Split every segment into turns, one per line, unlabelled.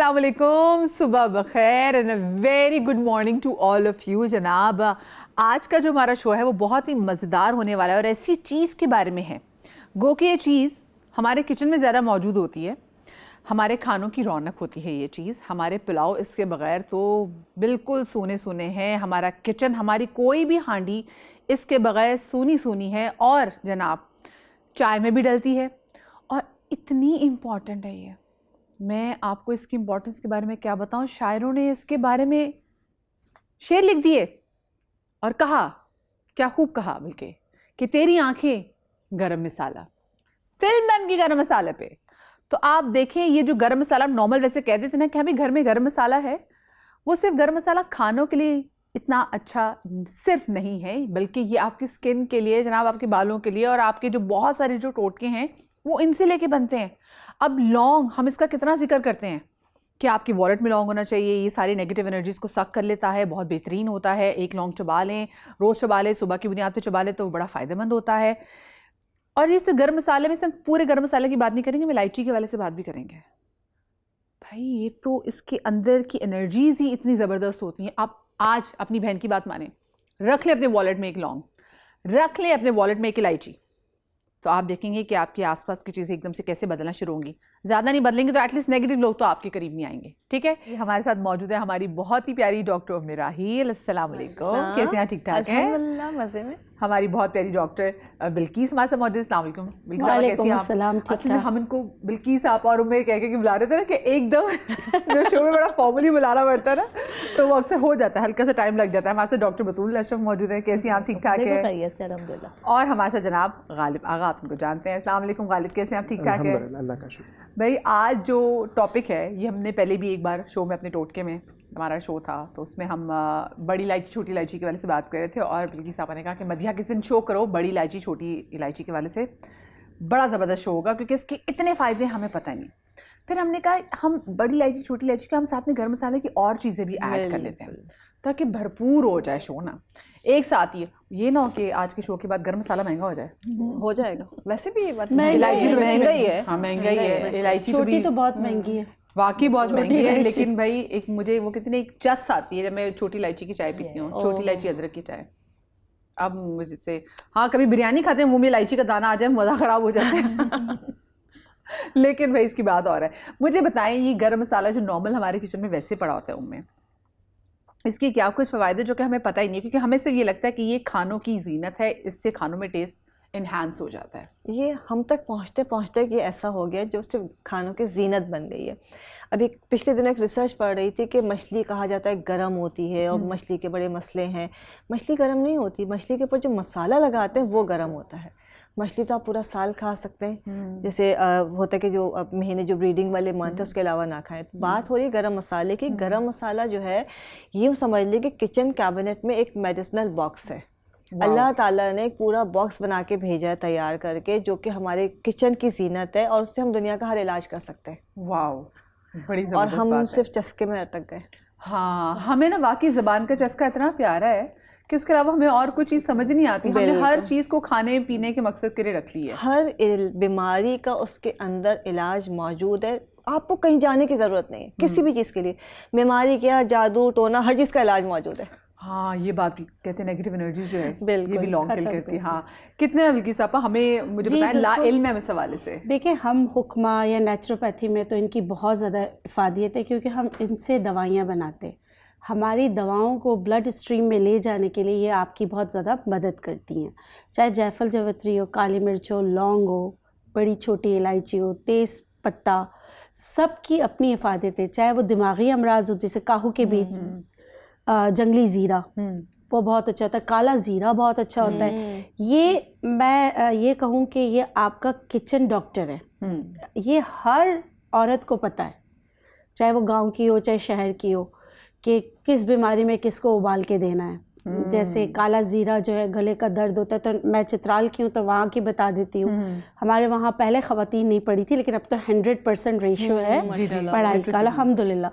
अस्सलाम वालेकुम, सुबह बखैर and a very good morning to all of you. जनाब, आज का जो हमारा शो है वो बहुत ही मज़ेदार होने वाला है और ऐसी चीज़ के बारे में है गो कि ये चीज़ हमारे किचन में ज़्यादा मौजूद होती है, हमारे खानों की रौनक होती है ये चीज़। हमारे पुलाव इसके बग़ैर तो बिल्कुल सूने सूने हैं, हमारा किचन, हमारी कोई भी हांडी इसके बग़ैर सूनी सूनी है। और जनाब चाय में भी डलती है और इतनी इम्पॉर्टेंट है ये, मैं आपको इसकी इम्पोर्टेंस के बारे में क्या बताऊं। शायरों ने इसके बारे में शेर लिख दिए और कहा, क्या खूब कहा बल्कि, कि तेरी आंखें गरम मसाला, फिल्म बन गई गरम मसाले पे। तो आप देखें, ये जो गरम मसाला नॉर्मल वैसे कह देते ना कि हमें घर में गरम मसाला है, वो सिर्फ गरम मसाला खानों के लिए इतना अच्छा सिर्फ नहीं है, बल्कि ये आपकी स्किन के लिए जनाब, आपके बालों के लिए और आपके जो बहुत सारे जो टोटके हैं वो इनसे लेके बनते हैं। अब लौंग, हम इसका कितना जिक्र करते हैं कि आपकी वॉलेट में लौंग होना चाहिए, ये सारी नेगेटिव एनर्जीज़ को सक कर लेता है, बहुत बेहतरीन होता है। एक लौंग चबा लें, रोज़ चबा लें, सुबह की बुनियाद पे चबा लें तो बड़ा फ़ायदेमंद होता है। और इस गर्म मसाले में सिर्फ पूरे गर्म मसाले की बात नहीं करेंगे, हम इलायची के वाले से बात भी करेंगे। भाई ये तो इसके अंदर की एनर्जीज़ ही इतनी ज़बरदस्त होती हैं। आप आज अपनी बहन की बात माने, रख लें अपने वॉलेट में एक लौंग, रख लें अपने वॉलेट में एक इलायची, तो आप देखेंगे कि आपके आसपास की चीज़ें एकदम से कैसे बदलना शुरू होंगी। ज़्यादा नहीं बदलेंगे तो एटलीस्ट नेगेटिव लोग तो आपके करीब नहीं आएंगे। ठीक है, हमारे साथ मौजूद है हमारी बहुत ही प्यारी डॉक्टर मिराहील। अस्सलाम वालेकुम, कैसे हैं? ठीक ठाक हैं?
अल्हम्दुलिल्लाह, मज़े में।
हमारी बहुत प्यारी डॉक्टर बिल्किस हमारे साथ मौजूद है। अस्सलाम वालेकुम बिल्किस, कैसी हैं आप? असल में हम इनको बिल्किस आप और उम्र कह के बुला रहे थे ना कि एकदम जो शो में बड़ा फॉर्मली बुलाना पड़ता है ना, तो वो अक्सर हो जाता है, हल्का सा टाइम लग जाता है। हमारे साथ डॉक्टर बतूल अशरफ मौजूद है। कैसी हैं आप? ठीक ठाक है?
अल्हम्दुलिल्लाह।
और हमारे साथ जनाब गालिब आगा, आप उनको जानते हैं। अस्सलाम वालेकुम गालिब, कैसे हैं आप? ठीक ठाक है?
अल्लाह का शुक्र।
भाई आज जो टॉपिक है ये हमने पहले भी एक बार शो में अपने टोटके में हमारा शो था, तो उसमें हम बड़ी इलायची छोटी इलायची के वाले से बात कर रहे थे और बिल्किस साहब ने कहा कि मधिया किसी दिन शो करो बड़ी इलायची छोटी इलायची के वाले से, बड़ा ज़बरदस्त शो होगा क्योंकि इसके इतने फ़ायदे हमें पता नहीं। फिर हमने कहा हम बड़ी इलायची छोटी इलायची के हम साथ में गर्म मसाले की और चीज़ें भी ऐड कर लेते हैं ताकि भरपूर हो जाए शो ना। एक साथ ये ना हो कि आज के शो के बाद गर्म मसाला महंगा हो जाए।
हो जाएगा, वैसे भी
इलायची तो
महंगा ही है।
हाँ महंगा ही है, इलायची
छोटी तो बहुत महंगी है,
वाकई बहुत महंगी है। लेकिन भाई एक मुझे वो कितनी एक चस आती है जब मैं छोटी इलायची की चाय पीती हूँ, छोटी इलायची अदरक की चाय। अब मुझसे हाँ कभी बिरयानी खाते हैं मुँह में इलायची का दाना आ जाए मज़ा ख़राब हो जाता है लेकिन भाई इसकी बात और है। मुझे बताएं, ये गर्म मसाला जो नॉर्मल हमारे किचन में वैसे पड़ा होता है उनमें इसके क्या कुछ फ़ायदे जो कि हमें पता ही नहीं है, क्योंकि हमें सिर्फ ये लगता है कि ये खानों की जीनत है, इससे खानों में टेस्ट इन्हांस हो जाता है।
ये हम तक पहुँचते पहुँचते ये ऐसा हो गया जो सिर्फ खानों की जीनत बन गई है। अभी पिछले दिनों एक रिसर्च पढ़ रही थी कि मछली कहा जाता है गर्म होती है और मछली के बड़े मसले हैं। मछली गर्म नहीं होती, मछली के ऊपर जो मसाला लगाते हैं वो गर्म होता है। मछली तो आप पूरा साल खा सकते हैं, जैसे होता है कि जो महीने जो ब्रीडिंग वाले मंथ है उसके अलावा ना खाएं। तो बात हो रही है गरम मसाले की। गरम मसाला जो है यूँ समझ लीजिए कि किचन कैबिनेट में एक मेडिसिनल बॉक्स है। अल्लाह ताला ने एक पूरा बॉक्स बना के भेजा है तैयार करके, जो कि हमारे किचन की जीनत है और उससे हम दुनिया का हर इलाज कर सकते हैं।
वाओ, बड़ी
और हम सिर्फ चस्के में अटक गए।
हाँ, हमें ना वाकई ज़बान का चस्का इतना प्यारा है कि उसके अलावा हमें और कुछ चीज़ समझ नहीं आती। हमने हर चीज़ को खाने पीने के मकसद के लिए रख ली है।
हर बीमारी का उसके अंदर इलाज मौजूद है, आपको कहीं जाने की ज़रूरत नहीं है किसी भी चीज़ के लिए। बीमारी क्या, जादू टोना, हर चीज़ का इलाज मौजूद है।
हाँ, ये बात भी कहते हैं नेगेटिव एनर्जी जो है
बिल्कुल
ये भी लॉन्ग किल करती है। हाँ, कितने बिल्किस आपा हमें मुझे बताएं ला इल्म है इस हवाले से।
देखिए, हम हुक्मा या नेचुरोपैथी में तो इनकी बहुत ज़्यादा इफादियत है क्योंकि हम इनसे दवाइयाँ बनाते हैं। हमारी दवाओं को ब्लड स्ट्रीम में ले जाने के लिए ये आपकी बहुत ज़्यादा मदद करती हैं। चाहे जायफल जावित्री हो, काली मिर्च हो, लौंग हो, बड़ी छोटी इलायची हो, तेज़ पत्ता, सब की अपनी इफादत है। चाहे वो दिमागी अमराज हो, जैसे काहू के बीज, जंगली ज़ीरा वो बहुत अच्छा होता है, काला ज़ीरा बहुत अच्छा होता है। ये मैं ये कहूँ कि ये आपका किचन डॉक्टर है। ये हर औरत को पता है, चाहे वो गांव की हो चाहे शहर की हो, कि किस बीमारी में किसको उबाल के देना है। जैसे काला ज़ीरा जो है गले का दर्द होता है, तो मैं चित्राल की हूँ तो वहाँ की बता देती हूँ। हमारे वहाँ पहले ख़वातीन नहीं पढ़ी थी, लेकिन अब तो 100% रेशियो है पढ़ाई का, अल्हम्दुलिल्लाह।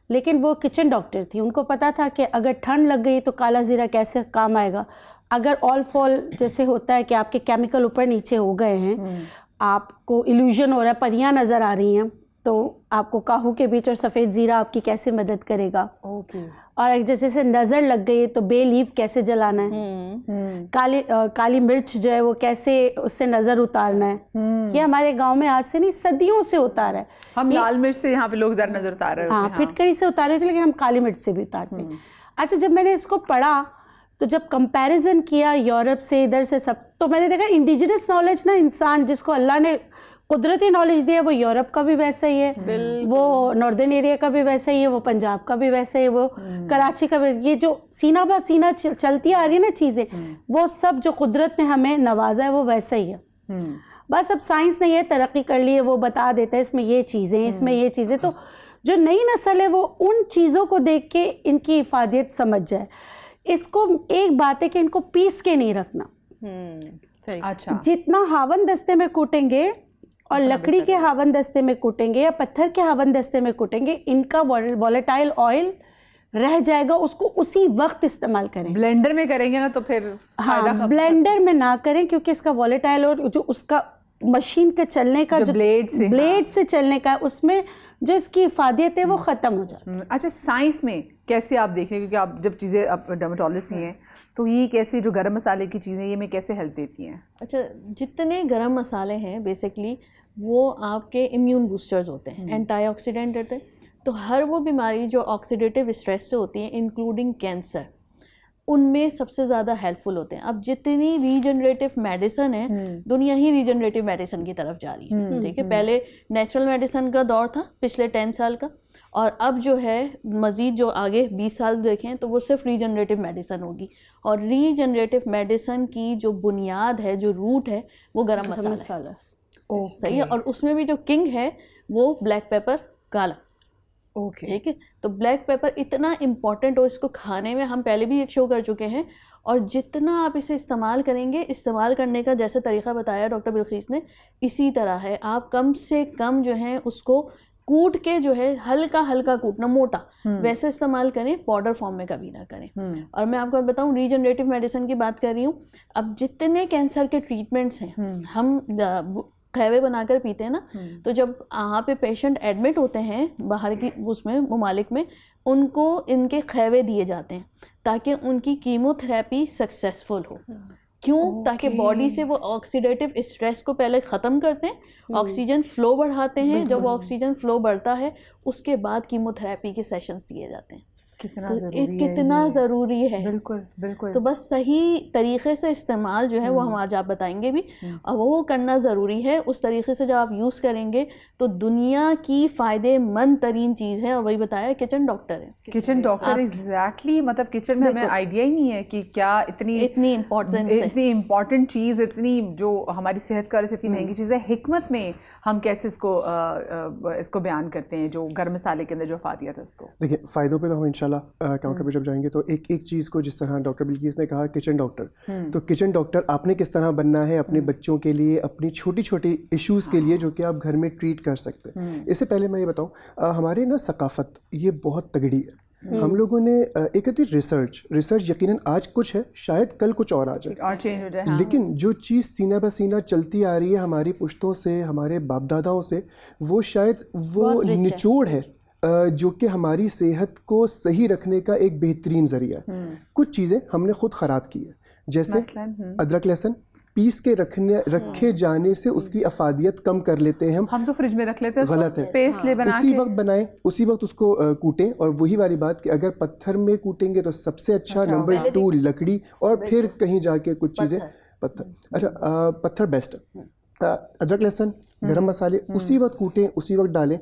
लेकिन वो किचन डॉक्टर थी, उनको पता था कि अगर ठंड लग गई तो काला ज़ीरा कैसे काम आएगा। अगर ऑल फॉल जैसे होता है कि आपके केमिकल ऊपर नीचे हो गए हैं, आपको इल्यूजन हो रहा है, परियां नज़र आ रही हैं, तो आपको काहू के बीज और सफ़ेद ज़ीरा आपकी कैसे मदद करेगा।
ओके।
और जैसे नज़र लग गई तो बे लीफ कैसे जलाना है, काली मिर्च जो है वो कैसे उससे नज़र उतारना है। ये हमारे गांव में आज से नहीं सदियों से उतारा है।
हम लाल मिर्च से यहाँ पे लोग ज़रा नज़र उतार रहे होते
हाँ,
हैं।
फिटकरी से उतारे थे, लेकिन हम काली मिर्च से भी उतारते हैं। अच्छा, जब मैंने इसको पढ़ा तो जब कंपैरिजन किया यूरोप से इधर से सब, तो मैंने देखा इंडिजिनस नॉलेज ना, इंसान जिसको अल्लाह ने कुदरती नॉलेज दिया वो यूरोप का भी वैसा ही है, वो नॉर्दर्न एरिया का भी वैसा ही है, वो पंजाब का भी वैसा ही है, वो कराची का भी। ये जो सीना बा सीना चलती आ रही है ना चीज़ें, वो सब जो कुदरत ने हमें नवाजा है वो वैसा ही है। बस अब साइंस ने ये तरक्की कर ली है, वो बता देता है इसमें ये चीज़ें, इसमें ये चीज़ें। तो जो नई नस्ल है वो उन चीज़ों को देख के इनकी इफादियत समझ जाए। इसको एक बात है कि इनको पीस के नहीं रखना।
सही।
अच्छा।
जितना हावन दस्ते में कूटेंगे और लकड़ी के हावन दस्ते में कूटेंगे या पत्थर के हावन दस्ते में कूटेंगे, इनका वॉलेटाइल ऑयल रह जाएगा, उसको उसी वक्त इस्तेमाल करें।
ब्लेंडर में करेंगे ना तो फिर
हाँ, ब्लेंडर में ना करें, क्योंकि इसका वॉलेटाइल और जो उसका मशीन के चलने का जो ब्लेड से चलने का, उसमें जो इसकी इफादियत है वो ख़त्म हो जाती है।
अच्छा, साइंस में कैसे आप देख रहे हैं, क्योंकि आप जब चीज़ें आप डर्मेटोलॉजिस्ट भी हैं, तो ये कैसे जो गरम मसाले की चीज़ें ये में कैसे हेल्प देती हैं?
अच्छा, जितने गरम मसाले हैं बेसिकली वो आपके इम्यून बूस्टर्स होते हैं, एंटीऑक्सीडेंट होते हैं। तो हर वो बीमारी जो ऑक्सीडेटिव स्ट्रेस से होती है, इंक्लूडिंग कैंसर, उनमें सबसे ज़्यादा हेल्पफुल होते हैं। अब जितनी रीजनरेटिव मेडिसिन है, दुनिया ही रीजनरेटिव मेडिसिन की तरफ जा रही है। ठीक है, पहले नेचुरल मेडिसिन का दौर था पिछले 10 साल का, और अब जो है मज़ीद जो आगे 20 साल देखें तो वो सिर्फ रीजनरेटिव मेडिसिन होगी। और रीजनरेटिव मेडिसिन की जो बुनियाद है, जो रूट है, वो गरम मसाला है। सही है। और उसमें भी जो किंग है वो ब्लैक पेपर, काला।
ओके।
ठीक है, तो ब्लैक पेपर इतना इम्पॉर्टेंट हो, इसको खाने में हम पहले भी एक शो कर चुके हैं। और जितना आप इसे इस्तेमाल करेंगे, इस्तेमाल करने का जैसे तरीक़ा बताया डॉक्टर बिल्किस ने, इसी तरह है। आप कम से कम जो है उसको कूट के जो है हल्का हल्का कूटना, मोटा वैसे इस्तेमाल करें, पाउडर फॉर्म में कभी ना करें। और मैं आपको बताऊं, रीजनरेटिव मेडिसिन की बात कर रही हूँ। अब जितने कैंसर के ट्रीटमेंट्स हैं, हम खैवे बनाकर पीते हैं ना, तो जब यहाँ पे पेशेंट एडमिट होते हैं बाहर की उसमें ममालिक में, उनको इनके खैवे दिए जाते हैं ताकि उनकी कीमोथेरेपी सक्सेसफुल हो। क्यों? ताकि बॉडी से वो ऑक्सीडेटिव स्ट्रेस को पहले ख़त्म करते हैं, ऑक्सीजन फ्लो बढ़ाते हैं। जब ऑक्सीजन फ्लो बढ़ता है, उसके बाद कीमोथेरेपी के सेशंस दिए जाते हैं।
कितना
ज़रूरी है।
बिल्कुल बिल्कुल।
तो बस सही तरीक़े से इस्तेमाल जो है वो हम आज आप बताएंगे भी, और वो करना ज़रूरी है। उस तरीक़े से जब आप यूज़ करेंगे तो दुनिया की फ़ायदेमंद तरीन चीज़ है। और वही बताया, किचन डॉक्टर है।
Kitchen doctor, exactly. मतलब किचन में हमें आइडिया ही नहीं है कि क्या इतनी इम्पॉर्टेंट चीज़, इतनी जो हमारी सेहत का इतनी महंगी चीज़ है, हिकमत में हम कैसे इसको बयान करते हैं, जो गर्म मसाले के अंदर जो फ़ायदा है उसको।
देखिए, फ़ायदों पे तो हम इंशाल्लाह काउंटर पे जब जाएंगे तो एक एक चीज़ को, जिस तरह डॉक्टर बिल्किस ने कहा किचन डॉक्टर, तो किचन डॉक्टर आपने किस तरह बनना है अपने बच्चों के लिए, अपनी छोटी छोटी इश्यूज़ के लिए जो कि आप घर में ट्रीट कर सकते हैं। इससे पहले मैं ये बताऊँ, हमारे ना सकाफ़त ये बहुत तगड़ी है। हम लोगों ने एक होती रिसर्च यकीनन आज कुछ है, शायद कल कुछ और आ जाए
और चेंज हो जाए। हाँ।
लेकिन जो चीज़ सीना ब सीना चलती आ रही है हमारी पुश्तों से, हमारे बाप दादाओं से, वो शायद वो निचोड़ है जो कि हमारी सेहत को सही रखने का एक बेहतरीन ज़रिया है। कुछ चीज़ें हमने खुद ख़राब की है, जैसे अदरक लहसुन पीस के रखे जाने से उसकी अफादियत कम कर लेते हैं हम तो फ्रिज में रख लेते हैं, गलत है। पेस्ट ले बना उसी वक्त बनाएं, उसी वक्त उसको कूटें। और वही वाली बात कि अगर पत्थर में कूटेंगे तो सबसे अच्छा, नंबर 2 लकड़ी, और फिर कहीं जाके कुछ चीज़ें पत्थर। अच्छा, पत्थर बेस्ट है। अदरक लहसुन गरम मसाले उसी वक्त कूटें, उसी वक्त डालें।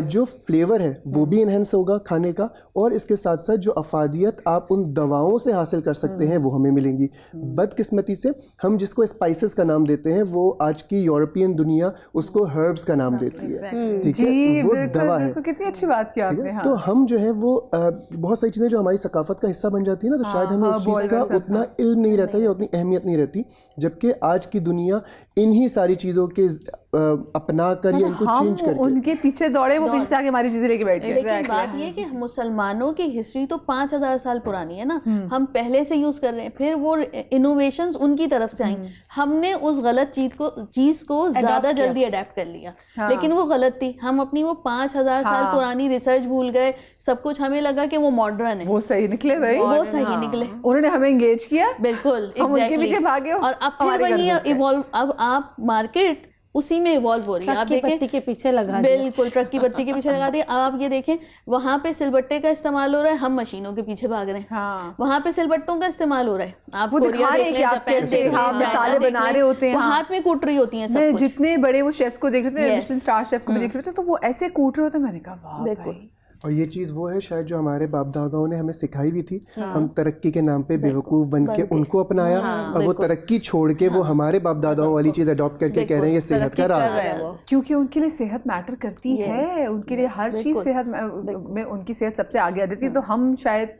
जो फ्लेवर है वो भी इन्हेंस होगा खाने का, और इसके साथ साथ जो अफादियत आप उन दवाओं से हासिल कर सकते हैं वो हमें मिलेंगी। बदकिस्मती से हम जिसको स्पाइसेस का नाम देते हैं, वो आज की यूरोपियन दुनिया उसको हर्ब्स का नाम देती है। ठीक है, वो दवा है।
कितनी अच्छी बात की आपने।
तो हम जो है वो बहुत सारी चीज़ें जो हमारी सकाफत का हिस्सा बन जाती है ना, तो शायद हमें उस चीज़ का उतना इल्म नहीं रहता या उतनी अहमियत नहीं रहती। जबकि आज की दुनिया इन्हीं सारी चीज़ों के अपना कर या इनको
हम
चेंज करके।
उनके पीछे दौड़े, वो पीछे से आके हमारी चीजें लेके बैठ गए।
लेकिन बात ये है कि मुसलमानों की हिस्ट्री तो 5000 साल पुरानी है ना, हम पहले से यूज कर रहे हैं, फिर वो इनोवेशंस उनकी तरफ से आई, हमने उस गलत चीज को ज्यादा जल्दी अडेप्ट कर लिया। लेकिन वो गलत थी, हम अपनी वो 5000 साल पुरानी रिसर्च भूल गए, सब कुछ हमें लगा कि वो मॉडर्न है।
वो सही निकले भाई,
वो सही निकले,
उन्होंने हमें एंगेज किया,
बिल्कुल
हम उनके
एग्जैक्टली।
पीछे भागे
और अब फिर वही इवॉल्व, अब आप मार्केट उसी में इवॉल्व हो रही है। आप
ट्रक की
देखें,
बत्ती के पीछे लगा दिया।
बिल्कुल ट्रक की बत्ती के पीछे लगा दिया। अब आप ये देखें, वहां पे सिलबट्टे का इस्तेमाल हो रहा है, हम मशीनों के पीछे भाग रहे हैं।
हाँ,
वहां पे सिलबट्टों का इस्तेमाल हो रहा है, आप
वो
कोरिया
दिखा रहे
देख
हैं
लें,
कि आप
जापान
कैसे
देख लें,
हाँ,
चाइना
मसाले
देख
बना
लें,
रहे होते हैं।
वो
हाँ।
हाथ में कूट रही होती हैं सब
मैं
कुछ।
जितने बड़े वो शेफ्स को देख रहे थे,
Yes.
मिशेलिन स्टार शेफ को भी देख रहे थे, तो वो ऐसे कूट रहे होते, मैंने कहा वाह
बिल्कुल।
भाई।
और ये चीज़ वो है शायद जो हमारे बाप दादाओं ने हमें सिखाई भी थी, हम तरक्की के नाम पे बेवकूफ़ बन के उनको अपनाया, और वो तरक्की छोड़ के वो हमारे बाप दादाओं वाली चीज़ अडॉप्ट करके कह रहे हैं ये सेहत का राज है।
क्योंकि उनके लिए सेहत मैटर करती है, उनके लिए हर चीज़ सेहत में उनकी सेहत सबसे आगे आ जाती है। तो हम शायद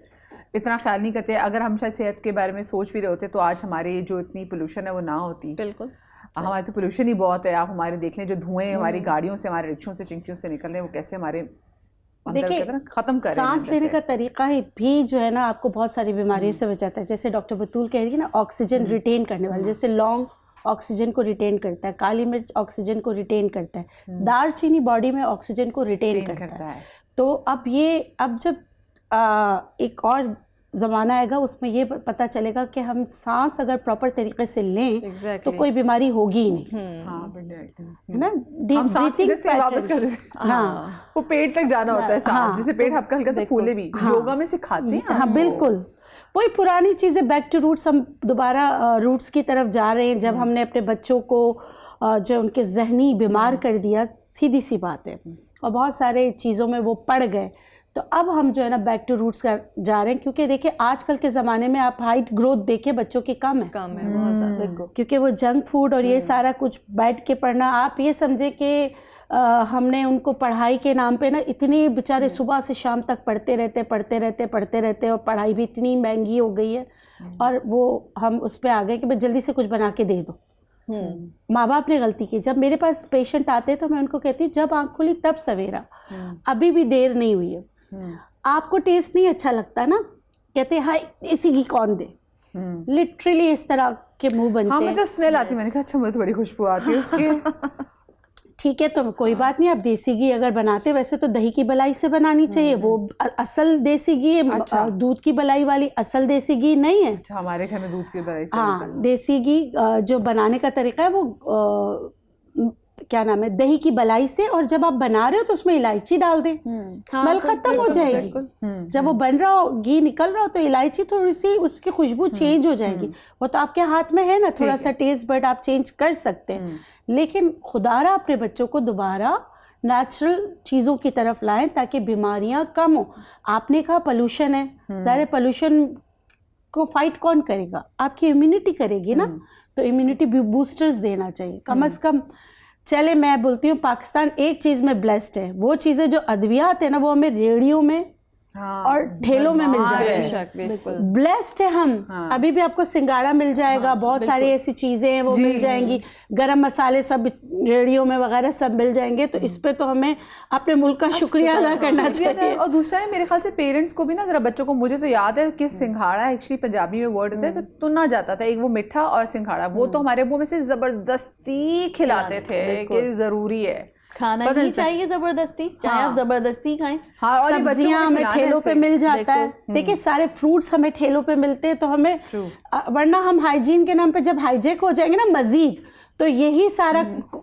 इतना ख्याल नहीं करते। अगर हम शायद सेहत के बारे में सोच भी रहे होते तो आज हमारी जो इतनी पोल्यूशन है वो ना होती।
बिल्कुल,
हमारे तो पोल्यूशन ही बहुत है। आप हमारे देख लें, जो धुएं हमारी गाड़ियों से, हमारे रिक्शों से, चिंकियों से निकल रहे हैं, वो कैसे हमारे
देखिए,
खत्म कर रहे हैं।
सांस लेने का तरीका ही भी जो है ना आपको बहुत सारी बीमारियों से बचाता है। जैसे डॉक्टर बतूल कह रही है ना, ऑक्सीजन रिटेन करने वाले, जैसे लौंग ऑक्सीजन को रिटेन करता है, काली मिर्च ऑक्सीजन को रिटेन करता है, दालचीनी बॉडी में ऑक्सीजन को रिटेन करता है। तो अब जब एक और ज़माना आएगा उसमें ये पता चलेगा कि हम सांस अगर प्रॉपर तरीके से लें तो कोई बीमारी होगी ही नहीं, है ना।
हम सांस
breathing
से वापस कर देते हैं।
हाँ,
वो पेट तक जाना होता है सांस, जिसे पेट हल्का हल्का से फूले भी, योगा में सिखाते हैं।
हाँ बिल्कुल, वही पुरानी चीज़ें, बैक टू रूट्स, हम दोबारा रूट्स की तरफ जा रहे हैं। जब हमने अपने बच्चों को जो उनके जहनी बीमार कर दिया, सीधी सी बात है, और बहुत सारे चीज़ों में वो पड़ गए, तो अब हम जो है ना बैक टू रूट्स का जा रहे हैं। क्योंकि देखिए आजकल के ज़माने में आप हाइट ग्रोथ देखिए बच्चों की कम है
बहुत ज़्यादा,
क्योंकि वो जंक फूड और ये सारा कुछ बैठ के पढ़ना। आप ये समझे कि हमने उनको पढ़ाई के नाम पे ना इतनी बेचारे सुबह से शाम तक पढ़ते रहते, और पढ़ाई भी इतनी महंगी हो गई है, और वो हम उस पर आ गए कि भाई जल्दी से कुछ बना के दे दो। माँ बाप ने गलती की। जब मेरे पास पेशेंट आते हैं तो मैं उनको कहती हूँ जब आँख खुली तब सवेरा, अभी भी देर नहीं हुई है। आपको टेस्ट नहीं अच्छा लगता ना, कहते हाय देसी घी कौन दे, लिटरली इस तरह के मुंह बनते हैं।
हाँ, मुझे तो स्मेल आती है। मैंने कहा अच्छा, मुझे तो बड़ी खुशबू आती है उसकी।
ठीक है, तो कोई बात नहीं, आप देसी घी अगर बनाते, वैसे तो दही की बलाई से बनानी चाहिए, वो असल देसी घी है।
अच्छा।
दूध की बलाई वाली असल देसी घी नहीं है।
अच्छा, हमारे घर में दूध की बलाई से
हाँ, देसी घी जो बनाने का तरीका है वो क्या नाम है, दही की बलाई से। और जब आप बना रहे हो तो उसमें इलायची डाल दें, स्मेल खत्म हो जाएगी। जब वो बन रहा हो, घी निकल रहा हो, तो इलायची थोड़ी सी उसकी खुशबू चेंज हो जाएगी। वो तो आपके हाथ में है ना, थोड़ा सा टेस्ट बड आप चेंज कर सकते हैं। लेकिन खुदारा अपने बच्चों को दोबारा नेचुरल चीज़ों की तरफ लाएं ताकि बीमारियां कम हो। आपने कहा पोल्यूशन है, ज़ाहिर पोल्यूशन को फाइट कौन करेगा, आपकी इम्यूनिटी करेगी ना। तो इम्यूनिटी बूस्टर्स देना चाहिए कम से कम। चले, मैं बोलती हूँ पाकिस्तान एक चीज़ में ब्लेस्ड है, वो चीज़ें जो अद्वियात है ना वो हमें रेडियो में और ठेलों में मिल जाएगी। ब्लेस्ड है हम। अभी भी आपको सिंगाड़ा मिल जाएगा, बहुत सारी ऐसी चीज़ें हैं वो मिल जाएंगी, गरम मसाले सब रेडियो में वगैरह सब मिल जाएंगे। तो इस पे तो हमें अपने मुल्क का शुक्रिया अदा करना चाहिए।
और दूसरा है, मेरे ख्याल से पेरेंट्स को भी ना जरा बच्चों को, मुझे तो याद है कि सिंघाड़ा एक्चुअली पंजाबी में वर्ड होता है, तो तुना जाता था, एक वो मिठा और सिंघाड़ा, वो तो हमारे मुंह में से जबरदस्ती खिलाते थे कि जरूरी है,
खाना ही चाहिए जबरदस्ती, चाहे आप जबरदस्ती खाएं।
हाँ, और
सब्जियां हमें ठेलों पे मिल जाता है। देखिए सारे फ्रूट्स हमें ठेलों पे मिलते हैं, तो हमें वरना हम हाइजीन के नाम पे जब हाईजेक हो जाएंगे ना मजीद, तो यही सारा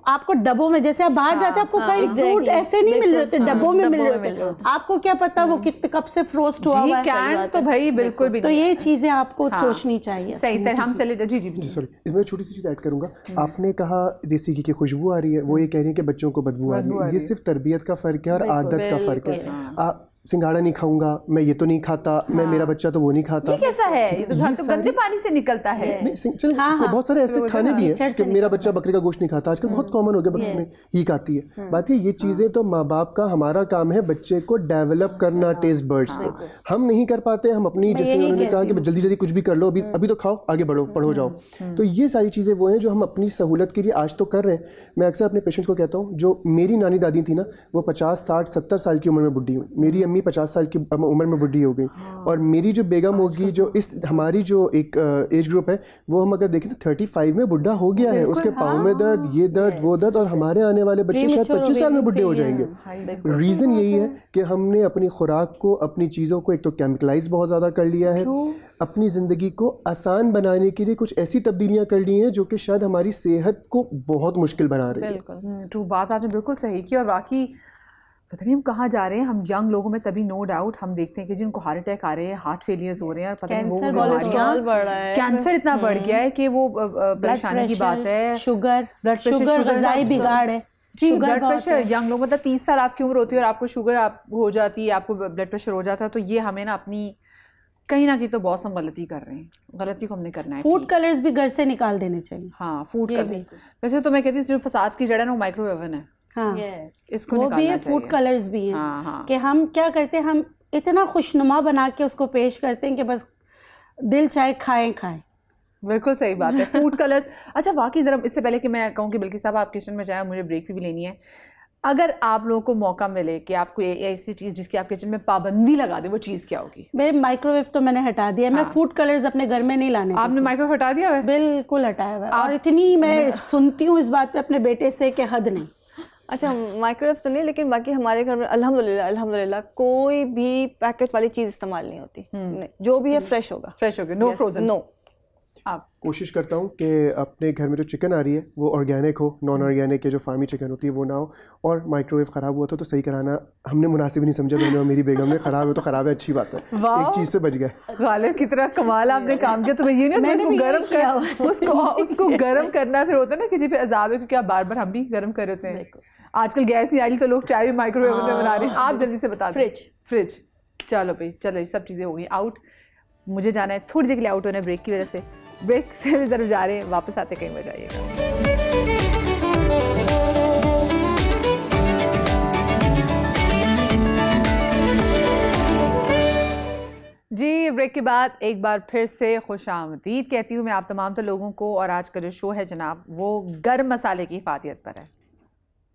आपको डब्बों में, जैसे आप बाहर जाते हैं आपको कई फ्रूट ऐसे नहीं मिल रहे थे, डब्बों में मिल रहे थे। आपको क्या पता वो कितने कब से फ्रोस्ट हुआ हुआ है।
तो भाई बिल्कुल भी
तो ये चीजें आपको सोचनी चाहिए।
सही तरह हम चले। जी
सॉरी, इसमें छोटी सी चीज़ ऐड करूंगा। आपने कहा देसी घी की खुशबू आ रही है, वो ये कह रही है कि बच्चों को बदबू आ रही है। ये सिर्फ तरबियत का फ़र्क है और आदत का फ़र्क है। सिंगाड़ा नहीं खाऊंगा, मैं ये तो नहीं खाता, मैं मेरा बच्चा तो वो नहीं खाता।
ये कैसा है? ये तो
ये
घर तो गंदे पानी से निकलता है।
नहीं चल, बहुत सारे ऐसे खाने भी हैं कि मेरा बच्चा बकरे का गोश्त नहीं खाता, आजकल बहुत कॉमन हो गया, बकरे ने ही खाती है। बात ये चीज़ें तो माँ बाप का, हमारा काम है बच्चे को डेवलप करना टेस्ट बर्ड्स को। हम नहीं कर पाते, हम अपनी, जैसे उन्होंने कहा कि जल्दी जल्दी कुछ भी कर लो, अभी तो खाओ, आगे बढ़ो, पढ़ो जाओ। तो ये सारी चीज़ें वो हैं जो हम अपनी सहूलत के लिए आज तो कर रहे हैं। मैं अक्सर अपने पेशेंट्स को कहता हूँ, जो मेरी नानी दादी थी ना, वो 50, 60, 70 साल की उम्र में बुढ़ी हुई, मेरी अम्मी 50 साल की उम्र में बुढ़ी हो गई, और मेरी जो बेगम होगी, जो इस हमारी जो एक एज ग्रुप है, वो हम अगर देखें तो 35 में बुढ़ा हो गया है, उसके पाँव में दर्द, ये दर्द, वो दर्द, और हमारे आने वाले बच्चे शायद 25 साल में बुढ़े हो जाएंगे। रीज़न यही है कि हमने अपनी खुराक को, अपनी चीज़ों को एक तो केमिकलाइज बहुत ज़्यादा कर लिया है, अपनी ज़िंदगी को आसान बनाने के लिए कुछ ऐसी तब्दीलियाँ कर ली हैं जो कि शायद हमारी सेहत को बहुत मुश्किल बना रही है।
बिल्कुल
ट्रू, बात आपने बिल्कुल सही की। और बाकी पता नहीं हम कहाँ जा रहे हैं। हम यंग लोगों में तभी नो डाउट हम देखते हैं कि जिनको हार्ट अटैक आ रहे हैं, हार्ट फेलियर्स हो रहे हैं, और पता नहीं वो
कोलेस्ट्रॉल बढ़ रहा है,
कैंसर इतना बढ़ गया है कि वो परेशानी की बात है।
शुगर,
ब्लड प्रेशर,
ग़िज़ाई बिगाड़ है
जी, ब्लड प्रेशर। यंग लोग मतलब 30 साल आपकी उम्र होती है और आपको शुगर हो जाती है, आपको ब्लड प्रेशर हो जाता है। तो ये हमें ना अपनी कहीं ना कहीं तो बहुत हम गलती कर रहे हैं, गलती को हमने करना है।
फूड कलर्स भी घर से निकाल देने चाहिए।
हाँ, फूड कलर। वैसे तो मैं कहती हूँ जो फसाद की जड़ है ना, वो माइक्रोवेव ओवन है।
हाँ,
इसको
वो भी है,
निकालना
फूड कलर्स भी हैं।
हाँ, हाँ।
कि हम क्या करते हैं, हम इतना खुशनुमा बना के उसको पेश करते हैं कि बस दिल चाहे खाएं।
बिल्कुल सही बात है, फूड कलर्स। अच्छा, वाकई ज़रा इससे पहले कि मैं कहूँ कि बल्कि साहब आप किचन में जाएं, मुझे ब्रेक भी लेनी है, अगर आप लोगों को मौका मिले कि आपको ऐसी चीज़ जिसकी आप किचन में पाबंदी लगा दे, वो चीज़ क्या होगी?
मेरे माइक्रोवेव तो मैंने हटा दिया। मैं फूड कलर्स अपने घर में नहीं लाने
आपने माइक्रोवेव हटा दिया है?
बिल्कुल हटाया हुआ है। और इतनी मैं सुनती हूँ इस बात पे अपने बेटे से कि हद नहीं।
अच्छा, माइक्रोवेव तो नहीं, लेकिन बाकी हमारे घर में अल्हम्दुलिल्लाह कोई भी पैकेट वाली चीज़ इस्तेमाल नहीं होती। नहीं, जो भी है फ्रेश होगा।
फ्रेश हो गया, नो फ्रोजन।
नो।
आप
कोशिश करता हूँ कि अपने घर में जो चिकन आ रही है वो ऑर्गेनिक हो, नॉन ऑर्गेनिक के जो फार्मी चिकन होती है वो ना हो। और माइक्रोवेव ख़राब हुआ था तो सही कराना हमने मुनासिब नहीं समझा, मैंने और मेरी बेगम ने। ख़राब है तो ख़राब है, अच्छी बात है, एक चीज़ से बच गए।
गालिब की तरह कमाल आपने काम किया। तो मैं ये नहीं, उसको गर्म कर, उसको गर्म करना फिर होता है ना कि जी पे अजाब है, क्योंकि आप बार बार हम भी गर्म कर रहे होते हैं। आजकल गैस नहीं आ रही तो लोग चाय भी माइक्रोवेव में बना रहे हैं। आप जल्दी से बता दें। फ्रिज। चलो भाई, चलो ये सब चीज़ें हो गई आउट। मुझे जाना है थोड़ी देर के लिए, आउट होना है ब्रेक की वजह से। ब्रेक से भी ज़रूर जा रहे हैं, वापस आते कहीं बजाइएगा। जी, ब्रेक के बाद एक बार फिर से खुशामदीद कहती हूँ मैं आप तमाम तो लोगों को। और आज का जो शो है जनाब, वो गर्म मसाले की हिफाजत पर है।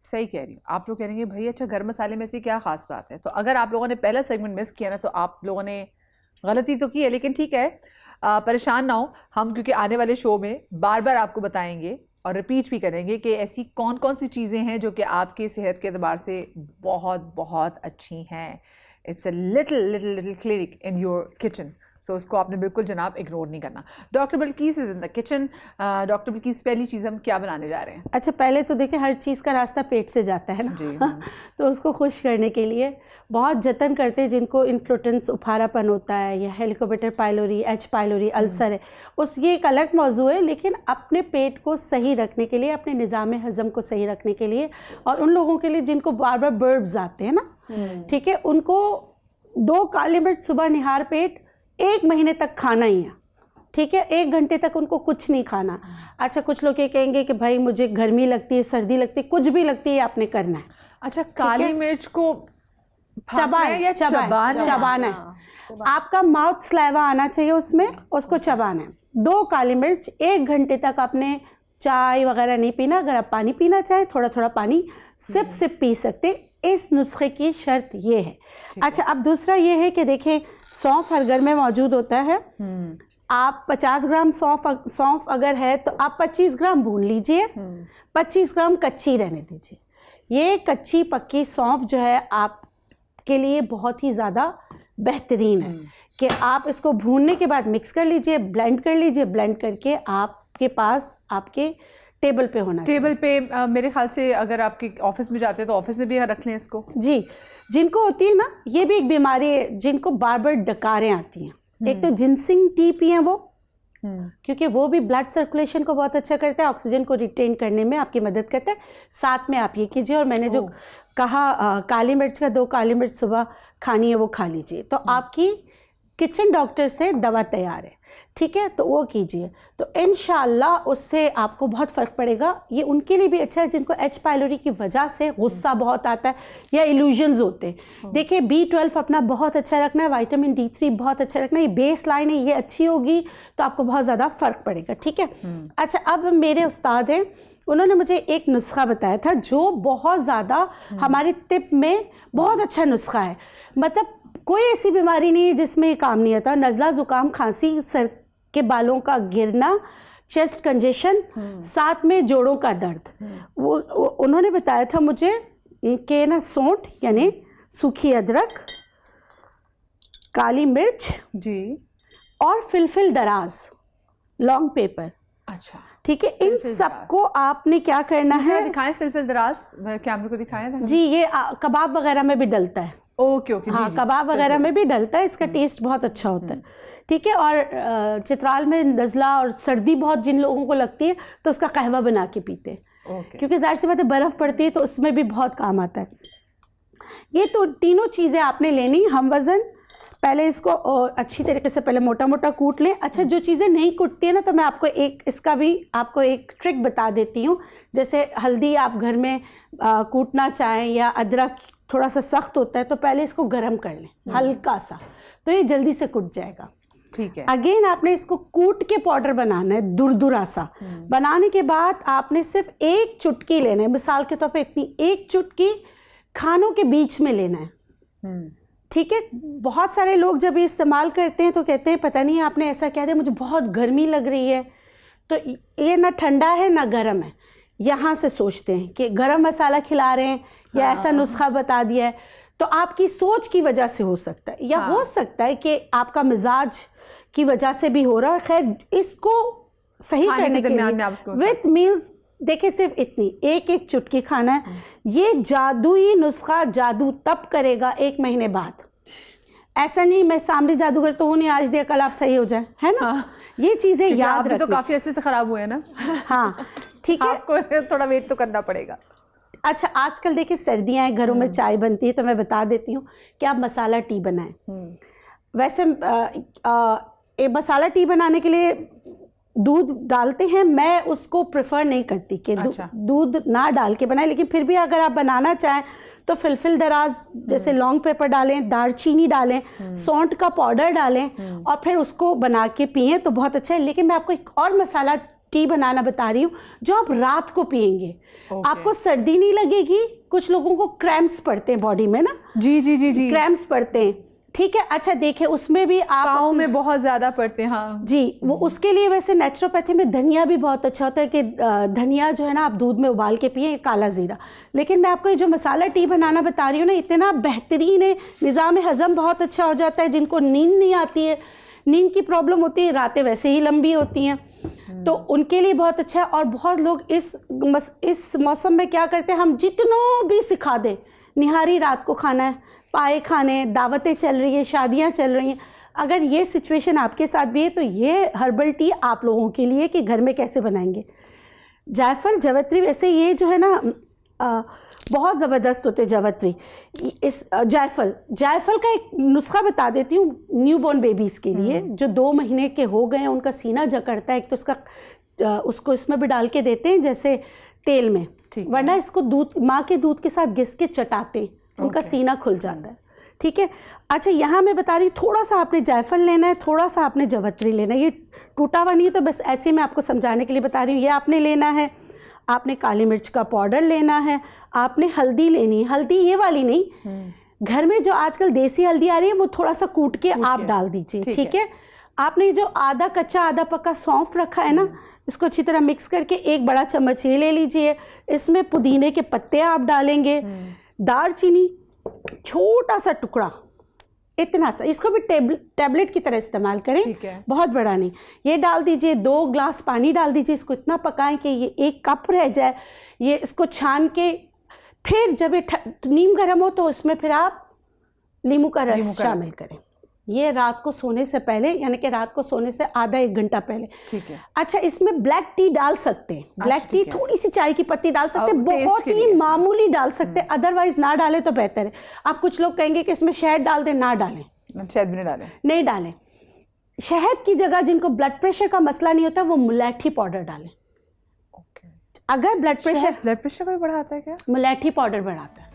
सही कह रही हूँ। आप लोग कहेंगे भाई अच्छा गर्म मसाले में से क्या ख़ास बात है? तो अगर आप लोगों ने पहला सेगमेंट मिस किया ना, तो आप लोगों ने गलती तो की है, लेकिन ठीक है, परेशान ना हो हम, क्योंकि आने वाले शो में बार बार आपको बताएंगे और रिपीट भी करेंगे कि ऐसी कौन कौन सी चीज़ें हैं जो कि आपके सेहत के अतबार से बहुत बहुत अच्छी हैं। It's a little clinic in your kitchen, so उसको आपने बिल्कुल जनाब इग्नोर नहीं करना। Doctor Bilkis is in the kitchen. Doctor Bilkis, पहली चीज़ हम क्या बनाने जा रहे हैं?
अच्छा, पहले तो देखिए हर चीज़ का रास्ता पेट से जाता है ना
जी।
तो उसको खुश करने के लिए बहुत जतन करते हैं जिनको इन्फ्लुटेंस, उफारापन होता है, या Helicobacter pylori, H pylori, ulcer है, ये एक अलग मौजू है। लेकिन अपने पेट को सही रखने के लिए, अपने निज़ाम हज़म को सही रखने के लिए, और उन लोगों के लिए जिनको बार बार बर्ब्स आते हैं ना, ठीक है, उनको 2 काली मिर्च सुबह निहार पेट 1 महीने तक खाना ही है। ठीक है, 1 घंटे तक उनको कुछ नहीं खाना। अच्छा, कुछ लोग ये कहेंगे कि भाई मुझे गर्मी लगती है, सर्दी लगती है, कुछ भी लगती है, आपने करना है।
अच्छा, काली मिर्च को
चबाना है। आपका माउथ स्लाइवा आना चाहिए उसमें, उसको चबाना है। 2 काली मिर्च 1 घंटे तक आपने चाय वगैरह नहीं पीना। अगर आप पानी पीना चाहें, थोड़ा थोड़ा पानी सिप पी सकते। इस नुस्खे की शर्त ये है। अच्छा, अब दूसरा ये है कि देखें, सौंफ हर घर में मौजूद होता है। आप 50 ग्राम सौंफ अगर है तो आप 25 ग्राम भून लीजिए, 25 ग्राम कच्ची रहने दीजिए। ये कच्ची पक्की सौंफ जो है आपके लिए बहुत ही ज़्यादा बेहतरीन है कि आप इसको भूनने के बाद मिक्स कर लीजिए, ब्लेंड कर लीजिए। ब्लेंड करके आपके पास आपके टेबल पे होना चाहिए।
टेबल पे मेरे ख्याल से अगर आपके ऑफिस में जाते हैं तो ऑफिस में भी रख लें इसको।
जी, जिनको होती है ना, ये भी एक बीमारी है, जिनको बार बार डकारें आती हैं। एक तो जिनसिंग टी पिएं वो, क्योंकि वो भी ब्लड सर्कुलेशन को बहुत अच्छा करता है, ऑक्सीजन को रिटेन करने में आपकी मदद करता है। साथ में आप ये कीजिए, और मैंने जो कहा काली मिर्च का 2 काली मिर्च सुबह खानी है वो खा लीजिए, तो आपकी किचन डॉक्टर से दवा तैयार है, ठीक है, तो वो कीजिए, तो इंशाल्लाह उससे आपको बहुत फ़र्क पड़ेगा। ये उनके लिए भी अच्छा है जिनको H. पाइलोरी की वजह से गुस्सा बहुत आता है या इल्यूजन्स होते हैं। देखिए B12 अपना बहुत अच्छा रखना है, विटामिन D3 बहुत अच्छा रखना है, ये बेस लाइन है, ये अच्छी होगी तो आपको बहुत ज़्यादा फ़र्क पड़ेगा, ठीक है। अच्छा, अब मेरे उस्ताद हैं, उन्होंने मुझे एक नुस्खा बताया था जो बहुत ज़्यादा हमारे तिब में बहुत अच्छा नुस्खा है। मतलब कोई ऐसी बीमारी नहीं है जिसमें ये काम नहीं आता। नज़ला, ज़ुकाम, खांसी, सर के बालों का गिरना, चेस्ट कंजेशन, साथ में जोड़ों का दर्द, वो उन्होंने बताया था मुझे कि ना सौंठ यानी सूखी अदरक, काली मिर्च
जी,
और फिलफिल दराज, लॉन्ग पेपर,
अच्छा,
ठीक है, इन सबको आपने क्या करना है,
दिखाएं फिलफिल दराज, कैमरे को दिखाएं
जी, ये कबाब वगैरह में भी डलता है।
ओके ओके,
हाँ, कबाब वगैरह में भी डलता है, इसका टेस्ट बहुत अच्छा होता है, ठीक है। और चित्राल में नज़ला और सर्दी बहुत जिन लोगों को लगती है तो उसका कहवा बना के पीते हैं, क्योंकि ज़ाहिर सी बात है बर्फ़ पड़ती है तो उसमें भी बहुत काम आता है। ये तो तीनों चीज़ें आपने लेनी। हम वज़न पहले इसको अच्छी तरीके से पहले मोटा मोटा कूट लें। अच्छा, जो चीज़ें नहीं कूटती है ना, तो मैं आपको इसका भी आपको एक ट्रिक बता देती हूँ। जैसे हल्दी आप घर में कूटना चाहें, या अदरक थोड़ा सा सख्त होता है, तो पहले इसको गर्म कर लें हल्का सा, तो ये जल्दी से कुट जाएगा,
ठीक है।
अगेन आपने इसको कूट के पाउडर बनाना है, दुरदुरा सा। बनाने के बाद आपने सिर्फ 1 चुटकी लेना है, मिसाल के तौर पे इतनी 1 चुटकी खानों के बीच में लेना है, ठीक है। बहुत सारे लोग जब ये इस्तेमाल करते हैं तो कहते हैं पता नहीं आपने ऐसा कह दिया, मुझे बहुत गर्मी लग रही है, तो ये ना ठंडा है ना गर्म है, यहाँ से सोचते हैं कि गरम मसाला खिला रहे हैं या ऐसा नुस्खा बता दिया है, तो आपकी सोच की वजह से हो सकता है, या हो सकता है कि आपका मिजाज की वजह से भी हो रहा है। खैर, इसको सही करने के लिए विथ मील्स देखिए सिर्फ इतनी 1 चुटकी खाना है। ये जादुई नुस्खा जादू तब करेगा 1 महीने बाद। ऐसा नहीं मैं सामने जादूगर तो हूँ नहीं, आज दिया कल आप सही हो जाए, है ना। ये चीज़ें याद रखना।
तो काफ़ी अच्छे से ख़राब हुए ना।
हाँ, ठीक है,
आपको थोड़ा वेट तो करना पड़ेगा।
अच्छा, आजकल देखिए सर्दियाँ हैं, घरों में चाय बनती है, तो मैं बता देती हूँ कि आप मसाला टी बनाएं। वैसे मसाला टी बनाने के लिए दूध डालते हैं, मैं उसको प्रेफर नहीं करती कि दूध ना डाल के बनाएं, लेकिन फिर भी अगर आप बनाना चाहें तो फिलफिल दराज जैसे लॉन्ग पेपर डालें, दालचीनी डालें, सौंठ का पाउडर डालें और फिर उसको बना के पिएं तो बहुत अच्छा है। लेकिन मैं आपको एक और मसाला टी बनाना बता रही हूँ जो आप रात को पिएंगे। आपको सर्दी नहीं लगेगी। कुछ लोगों को क्रैम्प्स पड़ते हैं बॉडी में ना, जी जी जी जी, क्रैम्प्स पड़ते हैं, ठीक है। अच्छा देखिए, उसमें भी आप
पाँव में बहुत ज़्यादा पड़ते हैं, हाँ
जी, वो उसके लिए वैसे नेचुरोपैथी में धनिया भी बहुत अच्छा होता है कि धनिया जो है ना आप दूध में उबाल के पिए, काला ज़ीरा। लेकिन मैं आपको ये जो मसाला टी बनाना बता रही हूँ ना, इतना बेहतरीन है, निज़ाम हज़म बहुत अच्छा हो जाता है। जिनको नींद नहीं आती है, नींद की प्रॉब्लम होती है, रातें वैसे ही लंबी होती हैं, तो उनके लिए बहुत अच्छा है। और बहुत लोग इस मौसम में क्या करते हैं, हम जितनों भी सिखा दें, निहारी रात को खाना है, पाए खाने, दावतें चल रही हैं, शादियां चल रही हैं, अगर ये सिचुएशन आपके साथ भी है तो ये हर्बल टी आप लोगों के लिए कि घर में कैसे बनाएंगे। जायफल, जवत्री, वैसे ये जो है ना बहुत ज़बरदस्त होते हैं जवत्री। इस जायफल का एक नुस्खा बता देती हूँ न्यूबॉर्न बेबीज़ के लिए जो 2 महीने के हो गए हैं, उनका सीना जकड़ता है। एक तो उसको इसमें भी डाल के देते हैं जैसे तेल में, वरना इसको माँ के दूध के साथ घिस के चटाते हैं, उनका सीना खुल जाता है, ठीक है। अच्छा, यहाँ मैं बता रही, थोड़ा सा आपने जायफल लेना है, थोड़ा सा आपने जवत्री लेना है। ये टूटा हुआ नहीं है, तो बस ऐसे मैं आपको समझाने के लिए बता रही हूँ। ये आपने लेना है, आपने काली मिर्च का पाउडर लेना है, आपने हल्दी लेनी है। हल्दी ये वाली नहीं, घर में जो आजकल देसी हल्दी आ रही है वो थोड़ा सा कूट के आप डाल दीजिए, ठीक है। आपने जो आधा कच्चा आधा पक्का सौंफ रखा है ना, इसको अच्छी तरह मिक्स करके 1 बड़ा चम्मच ये ले लीजिए। इसमें पुदीने के पत्ते आप डालेंगे, दालचीनी छोटा सा टुकड़ा, इतना सा, इसको भी टैबलेट की तरह इस्तेमाल करें, बहुत बड़ा नहीं। ये डाल दीजिए, 2 ग्लास पानी डाल दीजिए, इसको इतना पकाएं कि ये 1 कप रह जाए। ये इसको छान के फिर जब ये नीम गर्म हो तो उसमें फिर आप नींबू का रस शामिल करें, ये रात को सोने से पहले, यानी कि रात को सोने से आधा 1 घंटा पहले।
ठीक है।
अच्छा, इसमें ब्लैक टी डाल सकते हैं, ब्लैक टी,
ठीक है।
थोड़ी सी चाय की पत्ती डाल सकते हैं,
और taste
बहुत
के
ही
लिए।
मामूली डाल सकते हैं, अदरवाइज ना डालें तो बेहतर है। आप कुछ लोग कहेंगे कि इसमें शहद डाल दें, ना डालें,
शहद भी नहीं डालें।
नहीं डालें। शहद की जगह जिनको ब्लड प्रेशर का मसला नहीं होता वो मुलैठी पाउडर डालें। अगर ब्लड प्रेशर
को भी बढ़ाता है क्या?
मुलैठी पाउडर बढ़ाता है।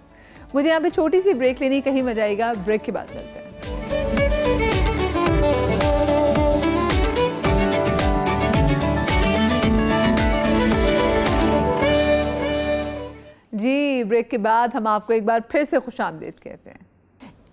मुझे यहाँ पे छोटी सी ब्रेक लेनी, कहीं मजा आएगा, ब्रेक के बाद मिलते हैं। जी, ब्रेक के बाद हम आपको एक बार फिर से खुशामदीद कहते हैं।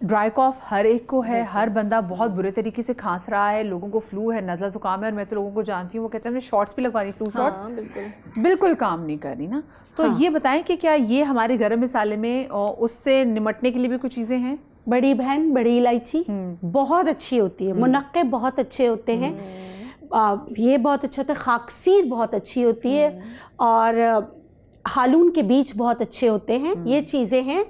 ड्राई कॉफ हर एक को है, हर बंदा बहुत बुरे तरीके से खांस रहा है, लोगों को फ्लू है, नज़ला ज़ुकाम है, और मैं तो लोगों को जानती हूँ वो कहते हैं हमने शॉर्ट्स भी लगवानी, फ्लू शॉर्ट्स।
हाँ, बिल्कुल
बिल्कुल काम नहीं कर रही ना। तो ये बताएं कि क्या ये हमारे गरम मसाले में और उससे निमटने के लिए भी कुछ चीज़ें हैं?
बड़ी बहन, बड़ी इलायची बहुत अच्छी होती है, मुनक्के बहुत अच्छे होते हैं, ये बहुत अच्छा होता है, खाकसीर बहुत अच्छी होती है, और हालून के बीज बहुत अच्छे होते हैं। ये चीज़ें हैं।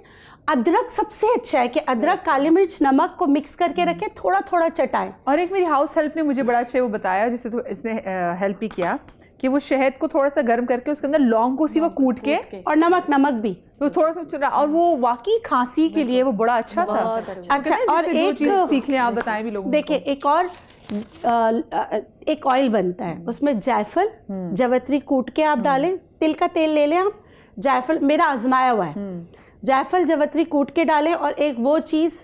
अदरक सबसे अच्छा है कि अदरक, काली मिर्च, नमक को मिक्स करके रखें, थोड़ा थोड़ा चटाएं।
और एक मेरी हाउस हेल्प ने मुझे बड़ा अच्छा वो बताया, जिससे तो इसने हेल्प ही किया, कि वो शहद को थोड़ा सा गर्म करके उसके अंदर लौंग को सी वो कूट के,
और नमक भी
तो थोड़ा सा, और वो वाकई खांसी के लिए वो बड़ा अच्छा था।
अच्छा। और एक
सीख लें, आप बताएं भी लोगों
देखिए, एक और एक ऑयल बनता है, उसमें जायफल, जवित्री कूट के आप डालें, तिल का तेल ले लें आप, जायफल मेरा आजमाया हुआ है, जायफल जवित्री कूट के डालें, और एक वो चीज़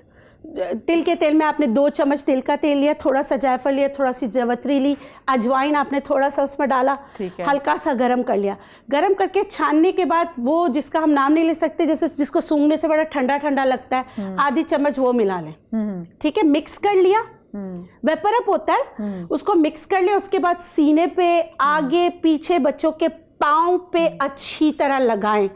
तिल के तेल में आपने 2 चम्मच तिल का तेल लिया, थोड़ा सा जायफल लिया, थोड़ा सी जवित्री ली, अजवाइन आपने थोड़ा सा उसमें डाला, हल्का सा गरम कर लिया। गरम करके छानने के बाद वो जिसका हम नाम नहीं ले सकते, जैसे जिसको सूंघने से बड़ा ठंडा ठंडा लगता है, आधी चम्मच वो मिला लें। ठीक है, मिक्स कर लिया, वेपर अप होता है, उसको मिक्स कर लिया। उसके बाद सीने पे, आगे पीछे, बच्चों के पाँव पे अच्छी तरह लगाएं,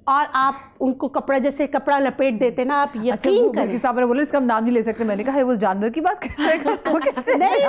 और आप उनको कपड़ा, जैसे कपड़ा लपेट देते ना, आप यकीन करें।
साहब ने बोला इसका हम नाम नहीं ले सकते, मैंने कहा वो जानवर की बात कर रहे हैं, उसको कैसे
नहीं,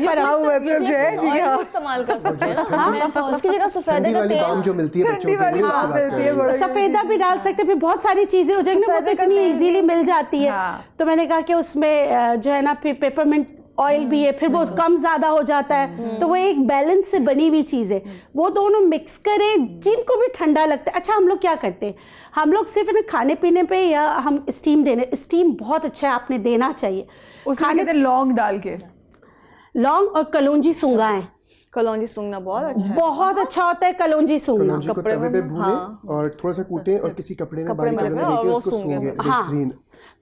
मतलब
इस्तेमाल कर सकते हैं ना। उसकी जगह सफेदे का तेल,
बाम जो मिलती है बच्चों के लिए, उसकी बात कर रहे हैं।
सफेदा भी डाल सकते हैं, फिर बहुत सारी चीजें हो जाएंगी ना, वो तो इतनी इजीली मिल जाती है। तो मैंने कहा कि उसमें जो है ना, फिर पेपरमिंट ऑयल भी है, फिर वो कम ज़्यादा हो जाता है, तो वो एक बैलेंस से बनी हुई चीज़ है। वो दोनों मिक्स करें, जिनको भी ठंडा लगता है। अच्छा, हम लोग क्या करते हैं, हम लोग सिर्फ ना खाने पीने पे, या हम स्टीम देने, स्टीम बहुत अच्छा है, आपने देना चाहिए।
खाने पे लौंग डाल के,
लौंग और कलौंजी सूंघाएं,
कलौंजी सूंघना बहुत अच्छा है,
बहुत अच्छा होता है कलौंजी सूंघना।
कलौंजी को तवे पे भूनें और थोड़ा सा कूटें और किसी कपड़े में बारीक कपड़े में लेके उसको सूंघें। बेहतरीन।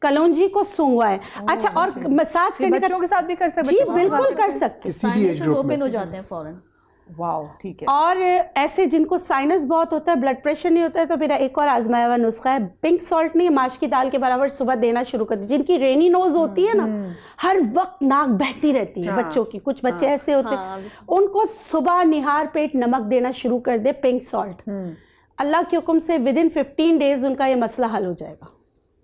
कलौंजी को सूंघवाएं। अच्छा, और मसाज करने का
बच्चों के साथ भी कर सकते
जी, बिल्कुल कर सकते,
किसी भी एज ग्रुप में
ओपन हो जाते हैं फौरन।
वाओ, ठीक है।
और ऐसे जिनको साइनस बहुत होता है, ब्लड प्रेशर नहीं होता है, तो मेरा एक और आजमाया हुआ नुस्खा है, पिंक सॉल्ट नहीं, माश की दाल के बराबर सुबह देना शुरू कर दे। जिनकी रेनी नोज होती है ना, हर वक्त नाक बहती रहती है बच्चों की, कुछ बच्चे ऐसे होते हैं, उनको सुबह निहार पेट नमक देना शुरू कर दे, पिंक सॉल्ट। अल्लाह के हुक्म से विदिन 15 डेज उनका ये मसला हल हो जाएगा,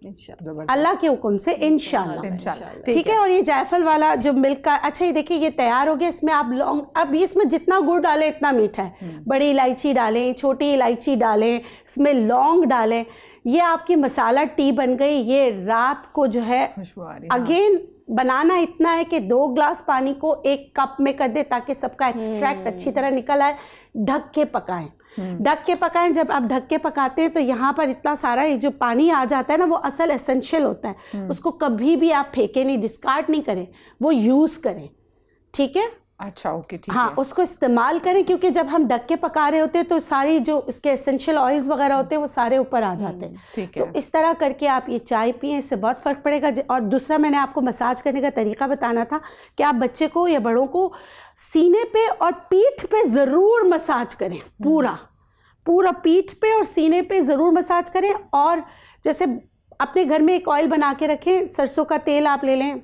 अल्लाह के हुक्म से, इंशाल्लाह। ठीक है। और ये जायफल वाला जो मिल्क का, अच्छा ये देखिए, ये तैयार हो गया। इसमें आप लौंग, अब इसमें जितना गुड़ डालें इतना मीठा है। बड़ी इलायची डालें, छोटी इलायची डालें, इसमें लौंग डालें। ये आपकी मसाला टी बन गई। ये रात को जो है, अगेन बनाना इतना है कि 2 ग्लास पानी को 1 कप में कर दे, ताकि सबका एक्सट्रैक्ट अच्छी तरह निकल आए। ढक के पकाएं, ढक के पकाएं। जब आप ढक के पकाते हैं तो यहाँ पर इतना सारा ये जो पानी आ जाता है ना, वो असल एसेंशियल होता है। उसको कभी भी आप फेंकें नहीं, डिस्कार्ड नहीं करें, वो यूज़ करें। ठीक है।
अच्छा, ओके, ठीक
हाँ,
है।
उसको इस्तेमाल करें, क्योंकि जब हम ढक के पका रहे होते हैं तो सारी जो इसके एसेंशियल ऑयल्स वगैरह होते हैं वो सारे ऊपर आ जाते हैं।
ठीक है।
तो इस तरह करके आप ये चाय पिएं, इससे बहुत फ़र्क पड़ेगा। और दूसरा, मैंने आपको मसाज करने का तरीका बताना था कि आप बच्चे को या बड़ों को सीने पे और पीठ पे ज़रूर मसाज करें, पूरा पीठ पे और सीने पे ज़रूर मसाज करें। और जैसे अपने घर में एक ऑयल बना के रखें, सरसों का तेल आप ले लें,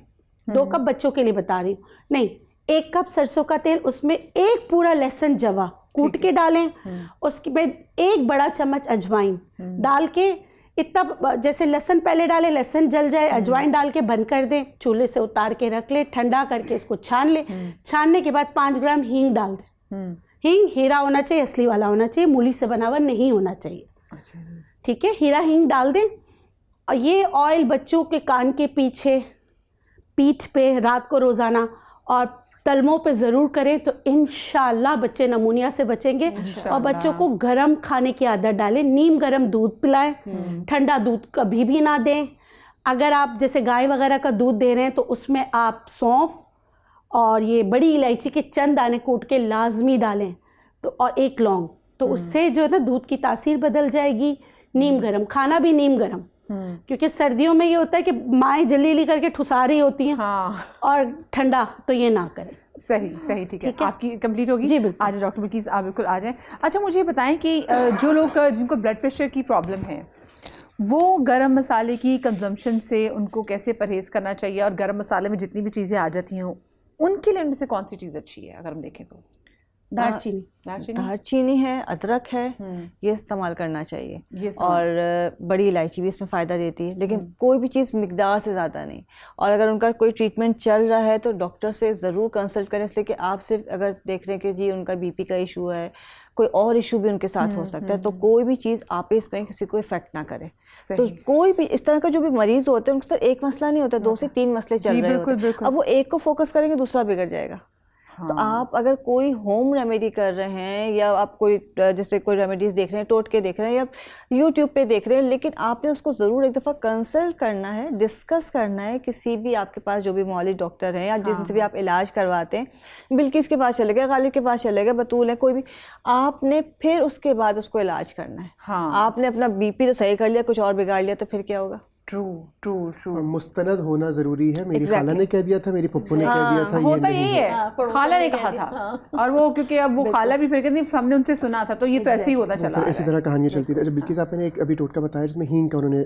2 कप बच्चों के लिए बता रही हूँ, नहीं, 1 कप सरसों का तेल, उसमें 1 पूरा लहसुन जवा कूट के डालें। उसके बाद 1 बड़ा चम्मच अजवाइन डाल के, इतना जैसे लहसुन पहले डालें, लहसुन जल जाए, अजवाइन डाल के बंद कर दें, चूल्हे से उतार के रख ले, ठंडा करके इसको छान ले। छानने के बाद 5 ग्राम हींग डाल दें। हींग हीरा होना चाहिए, असली वाला होना चाहिए, मूली से बना हुआ नहीं होना चाहिए। ठीक है, हीरा हींग डाल दें। और ये ऑयल बच्चों के कान के पीछे, पीठ पे रात को रोज़ाना और तलमों पे ज़रूर करें तो इंशाल्लाह बच्चे नमूनिया से बचेंगे। और बच्चों को गर्म खाने की आदत डालें, नीम गर्म दूध पिलाएं, ठंडा दूध कभी भी ना दें। अगर आप जैसे गाय वगैरह का दूध दे रहे हैं तो उसमें आप सौंफ और ये बड़ी इलायची के चंद दाने कूट के लाजमी डालें, तो और एक लौंग, तो उससे जो है ना दूध की तासीर बदल जाएगी। नीम गर्म खाना भी नीम गर्म, क्योंकि सर्दियों में ये होता है कि माएँ जल्दी करके ठुसा रही होती हैं,
हाँ,
और ठंडा तो ये ना करें।
सही सही, ठीक है। आपकी कंप्लीट होगी
जी बिल्कुल।
आज डॉक्टर बिल्किस आप बिल्कुल आ जाएं। अच्छा, मुझे बताएं कि जो लोग जिनको ब्लड प्रेशर की प्रॉब्लम है वो गरम मसाले की कंजम्पशन से उनको कैसे परहेज़ करना चाहिए, और गरम मसाले में जितनी भी चीज़ें आ जाती हैं उनके लिए उनमें से कौन सी चीज़ अच्छी है अगर हम देखें तो?
दालचीनी है, अदरक है, ये इस्तेमाल करना चाहिए। और बड़ी इलायची भी इसमें फ़ायदा देती है, लेकिन कोई भी चीज़ मिकदार से ज़्यादा नहीं। और अगर उनका कोई ट्रीटमेंट चल रहा है तो डॉक्टर से ज़रूर कंसल्ट करें, इसलिए कि आप सिर्फ अगर देख रहे हैं कि जी उनका बीपी का इशू है, कोई और इशू भी उनके साथ हो सकता है, तो कोई भी चीज़ आप इसमें किसी को इफेक्ट ना करे। तो कोई भी इस तरह का जो भी मरीज़ होते हैं उनके साथ एक मसला नहीं होता, 2 से 3 मसले चल रहे होते हैं। अब वो एक को फोकस करेंगे दूसरा बिगड़ जाएगा। तो आप अगर कोई होम रेमेडी कर रहे हैं, या आप कोई जैसे कोई रेमेडीज़ देख रहे हैं, टोटके देख रहे हैं, या यूट्यूब पे देख रहे हैं, लेकिन आपने उसको ज़रूर एक दफ़ा कंसल्ट करना है, डिस्कस करना है किसी भी आपके पास जो भी मौलिक डॉक्टर हैं या जिनसे भी आप इलाज करवाते हैं। बिल्किस के पास चले गए, गालिब के पास चले गए, बतूल है, कोई भी, आपने फिर उसके बाद उसको इलाज करना है। आपने अपना बीपी तो सही कर लिया, कुछ और बिगाड़ लिया तो फिर क्या होगा?
ट्रू मुस्तनद होना ज़रूरी है। मेरी खाला ने कह दिया था, मेरी पप्पू ने कह दिया था,
होता यही है, खाला ने कहा था। और वो क्योंकि अब वो खाला भी फिर कहती हमने उनसे सुना था, तो ये तो ऐसे ही होता चला।
इसी तरह कहानियाँ चलती थी। बिल्किस आपने एक अभी टोटका बताया जिसमें हींग का उन्होंने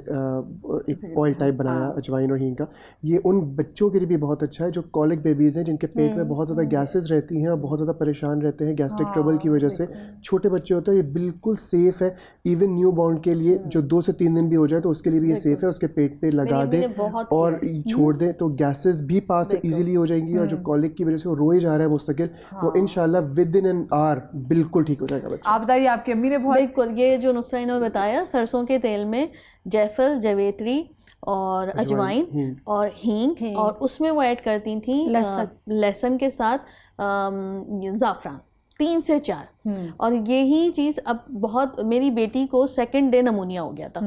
एक ऑयल टाइप बनाया, अजवाइन और हींग का। ये उन बच्चों के लिए भी बहुत अच्छा है जो कॉलिक बेबीज़ हैं, जिनके पेट में बहुत ज़्यादा गैसेज रहती हैं और बहुत ज़्यादा परेशान रहते हैं गैस्ट्रिक ट्रबल की वजह से। छोटे बच्चे होते हैं, ये बिल्कुल सेफ़ है। इवन न्यू बॉर्न के लिए जो 2 से 3 दिन भी हो जाए तो उसके लिए भी ये सेफ़ है। उसके पेट पे लगा और छोड़ दें तो गैसेस भी पास इजीली हो जाएंगी, और जो कॉलिक की वजह से वो रोए जा रहा है मुस्तकिल, वो इंशाल्लाह विद इन एन आवर बिल्कुल ठीक हो जाएगा बच्चा।
आप बताइए, आपकी अम्मी ने बहुत
बिल्कुल ये जो नुस्खा इन्होंने बताया, सरसों के तेल में जायफल, जवेत्री और अजवाइन और हींग, और उसमें वो ऐड करती थी लहसुन के साथ ज़ाफ़रान, 3 से 4। और यही चीज़ अब बहुत, मेरी बेटी को 2nd डे नमूनिया हो गया था,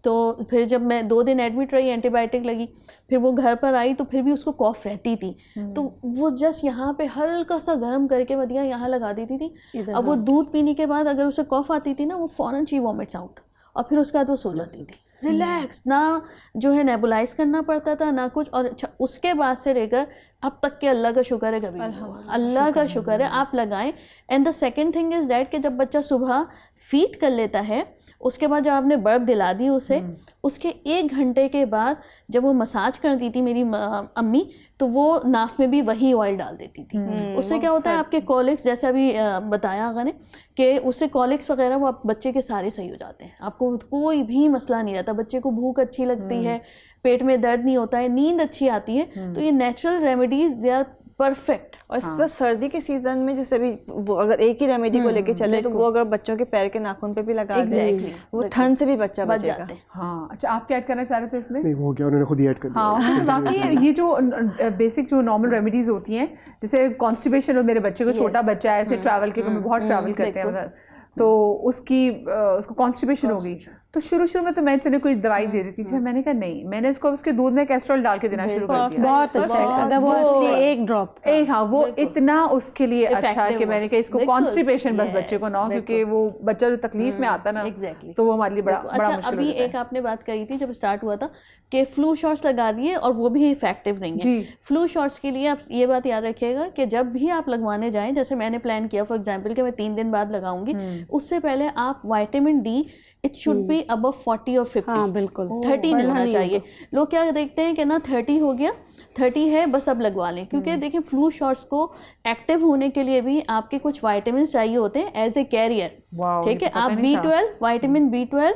तो फिर जब मैं 2 दिन एडमिट रही, एंटीबायोटिक लगी, फिर वो घर पर आई तो फिर भी उसको कॉफ रहती थी, तो वो जस्ट यहाँ पे हल्का सा गर्म करके मदिया यहाँ लगा देती थी। अब वो दूध पीने के बाद अगर उसे कॉफ आती थी ना, वो फ़ौरन शी वॉमिट्स आउट, और फिर उसके बाद वो सो जाती थी रिलैक्स, ना जो है नेबुलाइज करना पड़ता था ना कुछ। और अच्छा, उसके बाद से लेकर अब तक के अल्लाह का शुक्र है, कभी अल्लाह का शुक्र है, आप लगाएं। And the second thing is that कि जब बच्चा सुबह फीड कर लेता है, उसके बाद जब आपने बर्फ दिला दी उसे, उसके 1 घंटे के बाद जब वो मसाज करती थी मेरी अम्मी, तो वो नाफ में भी वही ऑयल डाल देती थी। उससे क्या होता है, आपके कॉलिक्स, जैसे अभी बताया आगा ने कि उससे कॉलिक्स वगैरह वो आप बच्चे के सारे सही हो जाते हैं, आपको कोई भी मसला नहीं रहता, बच्चे को भूख अच्छी लगती है, पेट में दर्द नहीं होता है, नींद अच्छी आती है। तो ये natural remedies they are perfect.
और इस पर सर्दी के सीजन में जैसे अभी वो अगर एक ही रेमेडी को लेके चले तो वो अगर बच्चों के पैर के नाखून पे भी लगा दें, वो ठंड से भी बच्चा बचेगा।
हाँ, अच्छा, आप क्या ऐड करना चाह रहे थे इसमें?
नहीं, वो क्या उन्होंने खुद ही ऐड कर दिया।
हाँ, बाकी ये जो बेसिक जो नॉर्मल रेमेडीज होती हैं, जैसे कॉन्स्टिपेशन हो, मेरे बच्चे को छोटा बच्चा है, ऐसे ट्रैवल के बहुत ट्रैवल करते हैं उधर, तो उसको कॉन्स्टिपेशन हो गई, तो शुरू में तो मैं इतने कोई दवाई दे रही थी, मैंने कहा नहीं, मैंने इसको उसके दूध में कैस्ट्रॉल डाल के देना शुरू कर दिया।
बहुत अच्छा है, अगर वो असली एक ड्रॉप,
हाँ, वो इतना उसके लिए अच्छा है कि मैंने कहा इसको कॉन्स्टिपेशन बस बच्चे को ना हो, क्योंकि वो बच्चा जो तकलीफ में आता ना, तो वो हमारे लिए बड़ा मुश्किल।
अभी एक आपने बात कही थी जब स्टार्ट हुआ था कि फ्लू शॉट्स लगा दिए और वो भी इफेक्टिव नहीं है। फ्लू शॉट्स के लिए आप ये बात याद रखिएगा कि जब भी आप लगवाने जाएं, जैसे मैंने प्लान किया फॉर एग्जांपल कि मैं 3 दिन बाद लगाऊंगी, उससे पहले आप vitamin D it should be above 40 और 50।
हाँ, बिल्कुल
30 नहीं होना चाहिए। लोग क्या देखते हैं कि ना 30 हो गया, 30 है बस अब लगवा लें, क्योंकि देखिए फ्लू शॉट्स को एक्टिव होने के लिए भी आपके कुछ विटामिन चाहिए होते हैं एज ए कैरियर। ठीक है, आप B12, विटामिन B12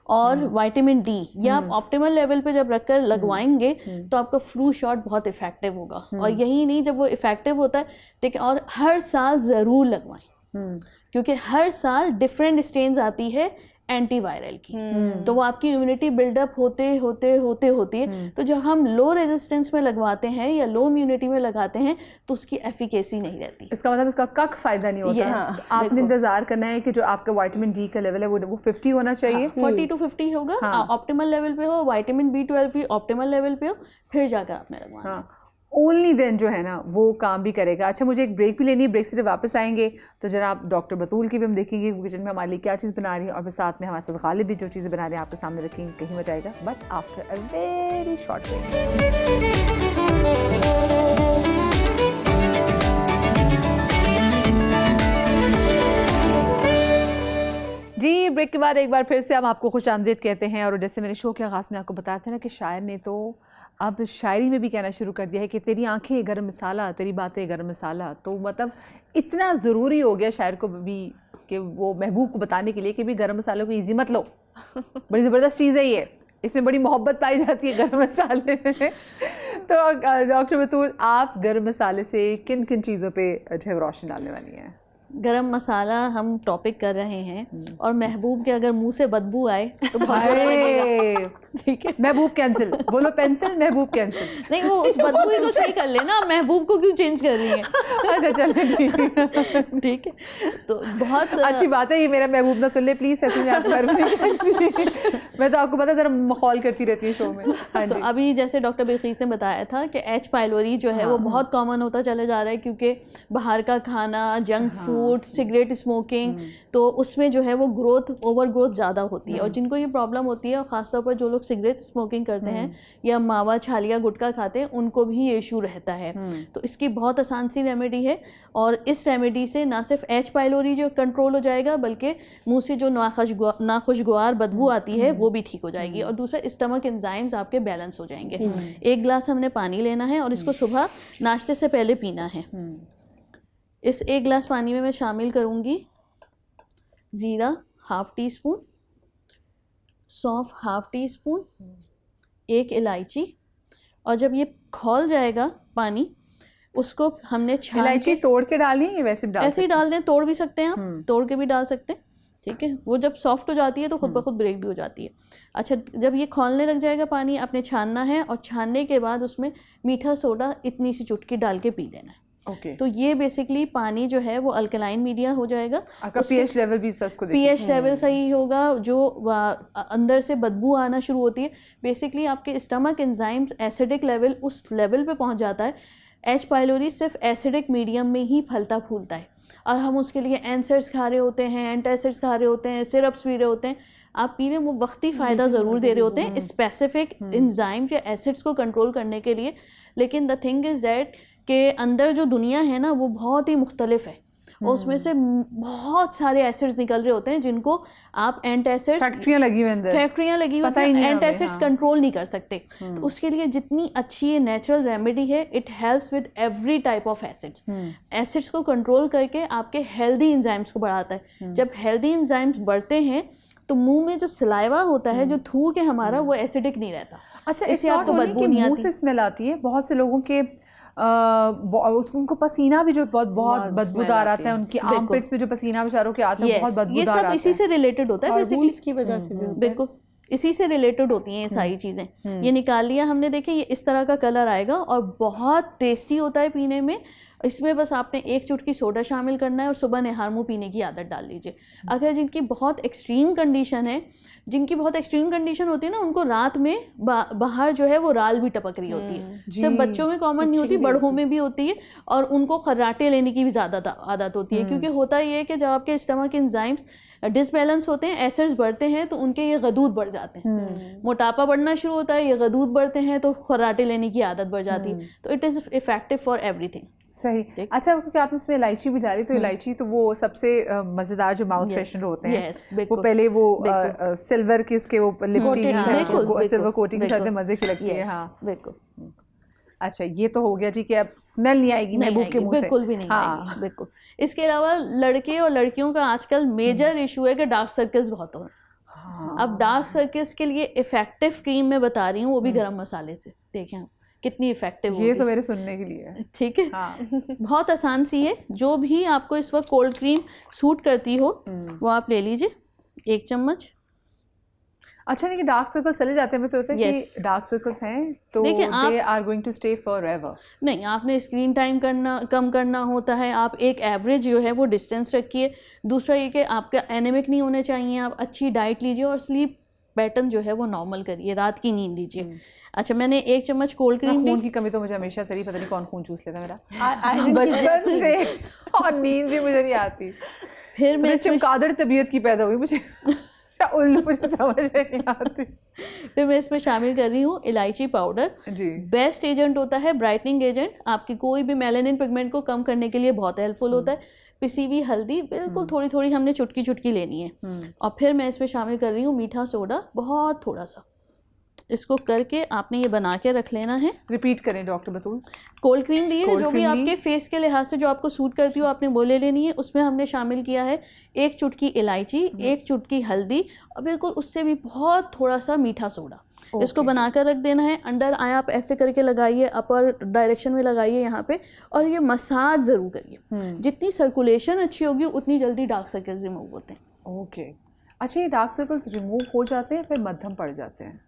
और विटामिन डी ये आप ऑप्टिमल लेवल पे जब रखकर लगवाएंगे तो आपका फ्लू शॉट बहुत इफेक्टिव होगा। और यही नहीं, जब वो इफेक्टिव होता है देखिए, और हर साल ज़रूर लगवाएं, क्योंकि हर साल डिफरेंट स्ट्रेन्स आती है एंटीवायरल की, तो वो आपकी इम्यूनिटी बिल्डअप होते होती है। तो जब हम लो रेजिस्टेंस में लगवाते हैं या लो इम्यूनिटी में लगाते हैं तो उसकी एफिकेसी नहीं रहती।
इसका मतलब इसका कख फायदा नहीं होता।
Yes,
आपने इंतजार करना है कि जो आपका विटामिन डी का लेवल है वो 50 होना चाहिए।
40 to 50 होगा, ऑप्टिमल लेवल पे हो, विटामिन B12 भी ऑप्टिमल लेवल पे हो, फिर जाकर आपने लगवाना है।
ओनली देन जो है ना वो काम भी करेगा। अच्छा, मुझे एक ब्रेक भी लेनी है, ब्रेक से जब वापस आएंगे तो जरा आप डॉक्टर बतूल की भी हम देखेंगे वो किचन में हमारे लिए क्या चीज़ बना रही है, और फिर साथ में हमारे साथ गालिब भी जो चीज़ें बना रहे हैं आपके सामने रखेंगे, कहीं मत जाएगा, but after a very short break. जी, ब्रेक के बाद एक बार फिर से हम आपको खुश आमदीद कहते हैं। और जैसे मैंने शो के आगाज़ में आपको बताया था ना कि शायर ने तो अब शायरी में भी कहना शुरू कर दिया है कि तेरी आंखें गरम मसाला, तेरी बातें गरम मसाला। तो मतलब इतना ज़रूरी हो गया शायर को भी कि वो महबूब को बताने के लिए कि भी गरम मसालों को ईजी मत लो, बड़ी ज़बरदस्त चीज़ है ये, इसमें बड़ी मोहब्बत पाई जाती है गरम मसाले में। तो डॉक्टर बतूल, आप गरम मसाले से किन किन चीज़ों पे जो है रोशनी डालने वाली हैं?
गरम मसाला हम टॉपिक कर रहे हैं, और महबूब के अगर मुंह से बदबू आए तो बहुत बुरा लगेगा। ठीक है,
महबूब कैंसिल, बोलो पेंसिल, महबूब कैंसिल।
नहीं, वो उस बदबू ही तो सही कर लेना, महबूब को क्यों चेंज कर रही है?
अच्छा चलो
ठीक है, तो बहुत
अच्छी बात है, ये मेरा महबूब ना सुन ले प्लीज। वैसे मैं आपको मैं तो आपको पता जरा मखौल करती रहती है शो में। हाँ
तो
जी।
अभी जैसे डॉक्टर बिल्किस ने बताया था कि एच पाइलोरी जो है वो बहुत कॉमन होता चला जा रहा है, क्योंकि बाहर का खाना, जंक फूड, सिगरेट स्मोकिंग, तो उसमें जो है वो ओवर ग्रोथ ज़्यादा होती है। और जिनको ये प्रॉब्लम होती है, और ख़ासतौर पर जो लोग सिगरेट स्मोकिंग करते हैं या मावा, छालिया, गुटखा खाते हैं, उनको भी ये इशू रहता है। तो इसकी बहुत आसान सी रेमेडी है, और इस रेमेडी से ना सिर्फ एच पाइलोरी जो कंट्रोल हो जाएगा, बल्कि मुंह से जो नाखुशगवार बदबू आती है वो भी ठीक हो जाएगी, और दूसरा स्टमक एंजाइम्स आपके बैलेंस हो जाएंगे। 1 गिलास हमने पानी लेना है और इसको सुबह नाश्ते से पहले पीना है। इस 1 गिलास पानी में मैं शामिल करूँगी ज़ीरा ½ टीस्पून, सौंफ ½ टीस्पून, 1 इलायची, और जब ये खौल जाएगा पानी, उसको हमने छान
इलायची तोड़ के डाली है, वैसे भी
ऐसे ही डाल दें, तोड़ भी सकते हैं आप, तोड़ के भी डाल सकते हैं। ठीक है, वो जब सॉफ्ट हो जाती है तो खुद ब खुद ब्रेक भी हो जाती है। अच्छा, जब ये खौलने लग जाएगा पानी, आपने छानना है, और छानने के बाद उसमें मीठा सोडा इतनी सी चुटकी डाल के पी लेना है।
ओके।
तो ये बेसिकली पानी जो है वो अल्कलाइन मीडिया हो जाएगा।
आपका पीएच लेवल भी सबको देखिए।
पीएच लेवल सही होगा, जो अंदर से बदबू आना शुरू होती है, बेसिकली आपके स्टमक एंजाइम्स एसिडिक लेवल उस लेवल पे पहुंच जाता है। एच पाइलोरी सिर्फ एसिडिक मीडियम में ही फलता फूलता है, और हम उसके लिए एनसेड्स खा रहे होते हैं, एंटासिड्स खा रहे होते हैं, सिरप्स पी रहे होते हैं। आप पी रहे वो वक्ती फ़ायदा ज़रूर दे रहे होते हैं स्पेसिफिक एंजाइम या एसिड्स को कंट्रोल करने के लिए, लेकिन द थिंग इज़ दैट के अंदर जो दुनिया है ना वो बहुत ही मुख्तलिफ है, और उसमें से बहुत सारे एसिड्स निकल रहे होते हैं जिनको आप एंटासिड्स,
फैक्ट्रियां लगी हुई अंदर,
फैक्ट्रियां लगी हुई, एंटासिड्स कंट्रोल नहीं कर सकते। तो उसके लिए जितनी अच्छी ये नेचुरल रेमेडी है, it helps with every type of acids. Acids को कंट्रोल करके आपके हेल्दी एंजाइम्स को बढ़ाता है। जब हेल्दी एंजाइम्स बढ़ते हैं तो मुंह में जो सलाइवा होता है, जो थूक है हमारा, वो एसिडिक नहीं रहता।
अच्छा,
इससे आपको बदबू नहीं
मुंह
आती।
से स्मेल आती है, बहुत से लोगों के उनको पसीना भी जो बहुत बदबूदार आता है, उनकी आर्मपिट्स में जो पसीना बेचारों के आता है बहुत बदबूदार आता है।
ये सब इसी से रिलेटेड होता है बेसिकली,
की वजह से भी होता है।
बिल्कुल इसी से रिलेटेड होती हैं ये सारी चीज़ें। ये निकाल लिया हमने, देखें ये इस तरह का कलर आएगा और बहुत टेस्टी होता है पीने में। इसमें बस आपने 1 चुटकी सोडा शामिल करना है और सुबह निहार मुँह पीने की आदत डाल लीजिए। अगर जिनकी बहुत एक्सट्रीम कंडीशन है, जिनकी बहुत एक्सट्रीम कंडीशन होती है ना, उनको रात में बाहर जो है वो राल भी टपक रही होती है। सिर्फ बच्चों में कॉमन नहीं होती, बड़ों में भी होती है, और उनको खर्राटे लेने की भी ज़्यादा आदत होती है। क्योंकि होता ये है कि जब आपके स्टमक एंजाइम्स डिसबैलेंस होते हैं, एसिड्स बढ़ते हैं, तो उनके ये गदूद बढ़ जाते हैं, मोटापा बढ़ना शुरू होता है, ये गदूद बढ़ते हैं तो खर्राटे लेने की आदत बढ़ जाती है। तो it is effective for everything.
सही। अच्छा, क्योंकि आपने इसमें इलायची भी डाली, तो इलायची तो वो सबसे मज़ेदार जो माउथ फ्रेशनर होते हैं, वो पहले वो सिल्वर की उसके वो लिपटी सिल्वर कोटिंग के साथ मज़े की लगती है। हाँ
बिल्कुल।
अच्छा, ये तो हो गया जी कि अब स्मेल नहीं आएगी महबूब के मुंह से,
बिल्कुल भी नहीं आएगी, बिल्कुल। इसके अलावा लड़के और लड़कियों का आजकल मेजर इशू है कि डार्क सर्कल्स बहुत हो रहे हैं। अब डार्क सर्कल्स के लिए इफेक्टिव क्रीम मैं बता रही हूँ, वो भी गरम मसाले से। देखें कितनी इफेक्टिव
ये तो मेरे सुनने के लिए है।
ठीक है, हाँ। बहुत आसान सी है। जो भी आपको इस वक्त कोल्ड क्रीम सूट करती हो वो आप ले लीजिए। 1 चम्मच
अच्छा, नहीं कि डार्क सर्कल्स चले जाते हैं, मैं तो होता है
Yes.
कि डार्क सर्कल्स हैं तो
देखिए,
they are going to stay forever.
नहीं, आपने स्क्रीन टाइम कम करना होता है, आप एक एवरेज जो है वो डिस्टेंस रखिए। दूसरा ये कि आपका एनेमिक नहीं होने चाहिए, आप अच्छी डाइट लीजिए और स्लीप पैटर्न जो है वो नॉर्मल करिए, रात की नींद लीजिए। अच्छा, मैंने 1 चम्मच कोल्ड क्रीम
खून
ली।
की कमी तो मुझे हमेशा से ही, पता नहीं कौन खून चूस लेता मेरा
आयरन की
बचपन से, और नींद भी मुझे नहीं आती।
फिर मैं
मैं
इसमें
चमगादड़ तबीयत की पैदा हुई मुझे उल्लू, मुझे समझ नहीं आती।
फिर मैं इसमें शामिल कर रही हूँ इलायची पाउडर।
जी,
बेस्ट एजेंट होता है ब्राइटनिंग एजेंट, आपकी कोई भी मेलानिन पिगमेंट को कम करने के लिए बहुत हेल्पफुल होता है। पिसी हुई हल्दी बिल्कुल थोड़ी थोड़ी हमने चुटकी चुटकी लेनी है। और फिर मैं इसमें शामिल कर रही हूँ मीठा सोडा, बहुत थोड़ा सा। इसको करके आपने ये बना के रख लेना है।
रिपीट करें डॉक्टर बतूल।
कोल्ड क्रीम ली है,
कोल्ड
जो भी
क्रीम ली।
आपके फेस के लिहाज से जो आपको सूट करती हो आपने वो ले लेनी है। उसमें हमने शामिल किया है 1 चुटकी इलायची, 1 चुटकी हल्दी और बिल्कुल उससे भी बहुत थोड़ा सा मीठा सोडा। इसको बनाकर रख देना है। अंडर आई आप ऐसे करके लगाइए, अपर डायरेक्शन में लगाइए यहाँ पे, और ये मसाज ज़रूर करिए। जितनी सर्कुलेशन अच्छी होगी उतनी जल्दी डार्क सर्कल्स रिमूव होते हैं।
ओके, अच्छा, ये डार्क सर्कल्स रिमूव हो जाते हैं फिर मध्यम पड़ जाते हैं?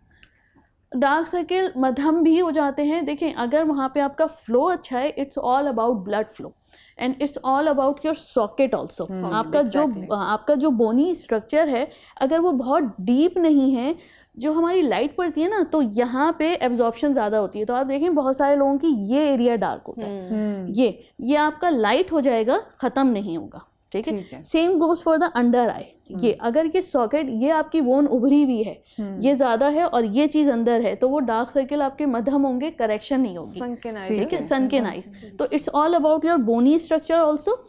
डार्क सर्किल मध्यम भी हो जाते हैं। देखें, अगर वहाँ पे आपका फ्लो अच्छा है, it's all about blood flow and it's all about your socket also. आपका जो बोनी स्ट्रक्चर है, अगर वो बहुत डीप नहीं है, जो हमारी लाइट पड़ती है ना, तो यहाँ पे एब्जॉर्प्शन ज़्यादा होती है। तो आप देखें बहुत सारे लोगों की ये एरिया डार्क होता है, ये आपका लाइट हो जाएगा, ख़त्म नहीं होगा। ठीक है, same goes for the under eye. ये अगर ये सॉकेट, ये आपकी वोन उभरी हुई है, ये ज़्यादा है और ये चीज़ अंदर है, तो वो डार्क सर्किल आपके मध्यम होंगे, करेक्शन नहीं होगी। ठीक है, सनकेन आइज। तो it's all about your bony structure also.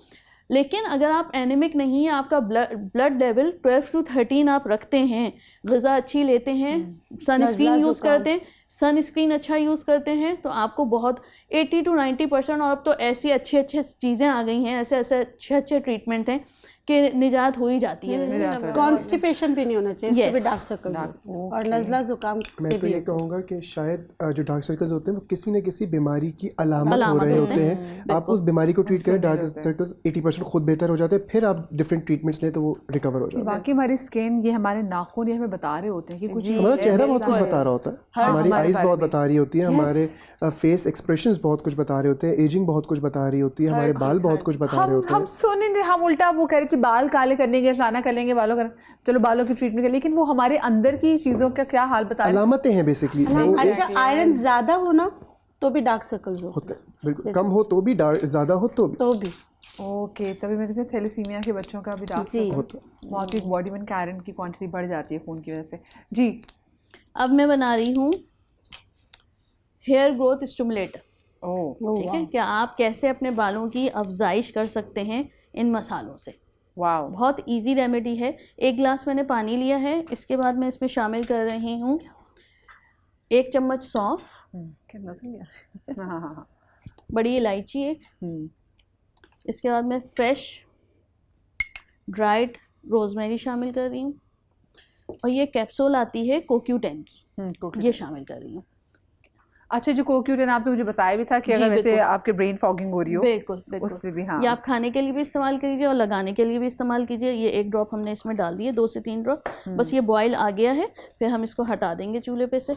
लेकिन अगर आप एनीमिक नहीं है, आपका ब्लड लेवल 12 to 13 आप रखते हैं, ग़िज़ा अच्छी लेते हैं, सनस्क्रीन यूज़ करते हैं, सनस्क्रीन अच्छा यूज़ करते हैं, तो आपको बहुत 80 to 90%, और अब तो ऐसी अच्छी चीज़ें आ गई हैं, ऐसे अच्छे ट्रीटमेंट हैं कि निजात हो ही जाती है।
कॉन्स्टिपेशन भी नहीं होना चाहिए, इससे भी
Yes.
डार्क सर्कल्स और नज़ला जुकाम
मैं
से
तो
भी
ये कहूँगा कि शायद जो डार्क सर्कल्स होते हैं वो किसी न किसी बीमारी की अलामत हो रहे होते हैं। आप उस बीमारी को ट्रीट करें, डार्क सर्कल्स 80% खुद बेहतर हो जाते हैं, फिर आप डिफरेंट ट्रीटमेंट्स लें तो वो रिकवर हो जाता है।
बाकी हमारी स्किन, ये हमारे नाखून, ये हमें बता रहे होते हैं कि कुछ
हमारा चेहरा बहुत कुछ बता रहा होता है, हमारी आइज़ बहुत बता रही होती है, हमारे फेस एक्सप्रेशंस बहुत कुछ बता रहे होते हैं, एजिंग बहुत कुछ बता रही होती है, हमारे बाल बहुत कुछ बता रहे होते हैं।
हम सुने नहीं, हम उल्टा वो कह रहे थे बाल काले कर लेंगे, फलाना कर लेंगे, बालों का, चलो बालों की ट्रीटमेंट कर, लेकिन वो हमारे अंदर की चीज़ों का क्या हाल बता रहे हैं?
अलामतें हैं बेसिकली।
अच्छा, आयरन ज़्यादा होना तो भी डार्क सर्कल्स
होते हैं, बिल्कुल कम हो तो भी, ज़्यादा हो तो भी।
ओके, तभी मैं कहती थैलेसीमिया के बच्चों का भी डार्क सर्कल, बहुत ही बॉडी में आयरन की क्वांटिटी बढ़ जाती है खून की वजह से। जी,
अब मैं बना रही हूँ हेयर ग्रोथ स्टिमुलेटर। ठीक है, क्या आप कैसे अपने बालों की अफजाइश कर सकते हैं इन मसालों से।
वाह,
बहुत इजी रेमेडी है। 1 गिलास मैंने पानी लिया है, इसके बाद मैं इसमें शामिल कर रही हूँ 1 चम्मच सौंफ, बड़ी इलायची 1, इसके बाद मैं फ्रेश ड्राइड रोजमेरी शामिल कर रही हूँ, और ये कैप्सूल आती है CoQ10 की, ये शामिल कर रही हूँ।
अच्छा, जो CoQ10 आपने मुझे बताया भी था कि अगर वैसे आपके ब्रेन फॉगिंग हो रही हो,
बिल्कुल
उस पे भी, हाँ,
ये आप खाने के लिए भी इस्तेमाल कीजिए और लगाने के लिए भी इस्तेमाल कीजिए। ये 1 ड्रॉप हमने इसमें डाल दिए, 2 से 3 ड्रॉप, बस ये बॉयल आ गया है, फिर हम इसको हटा देंगे चूल्हे पे से,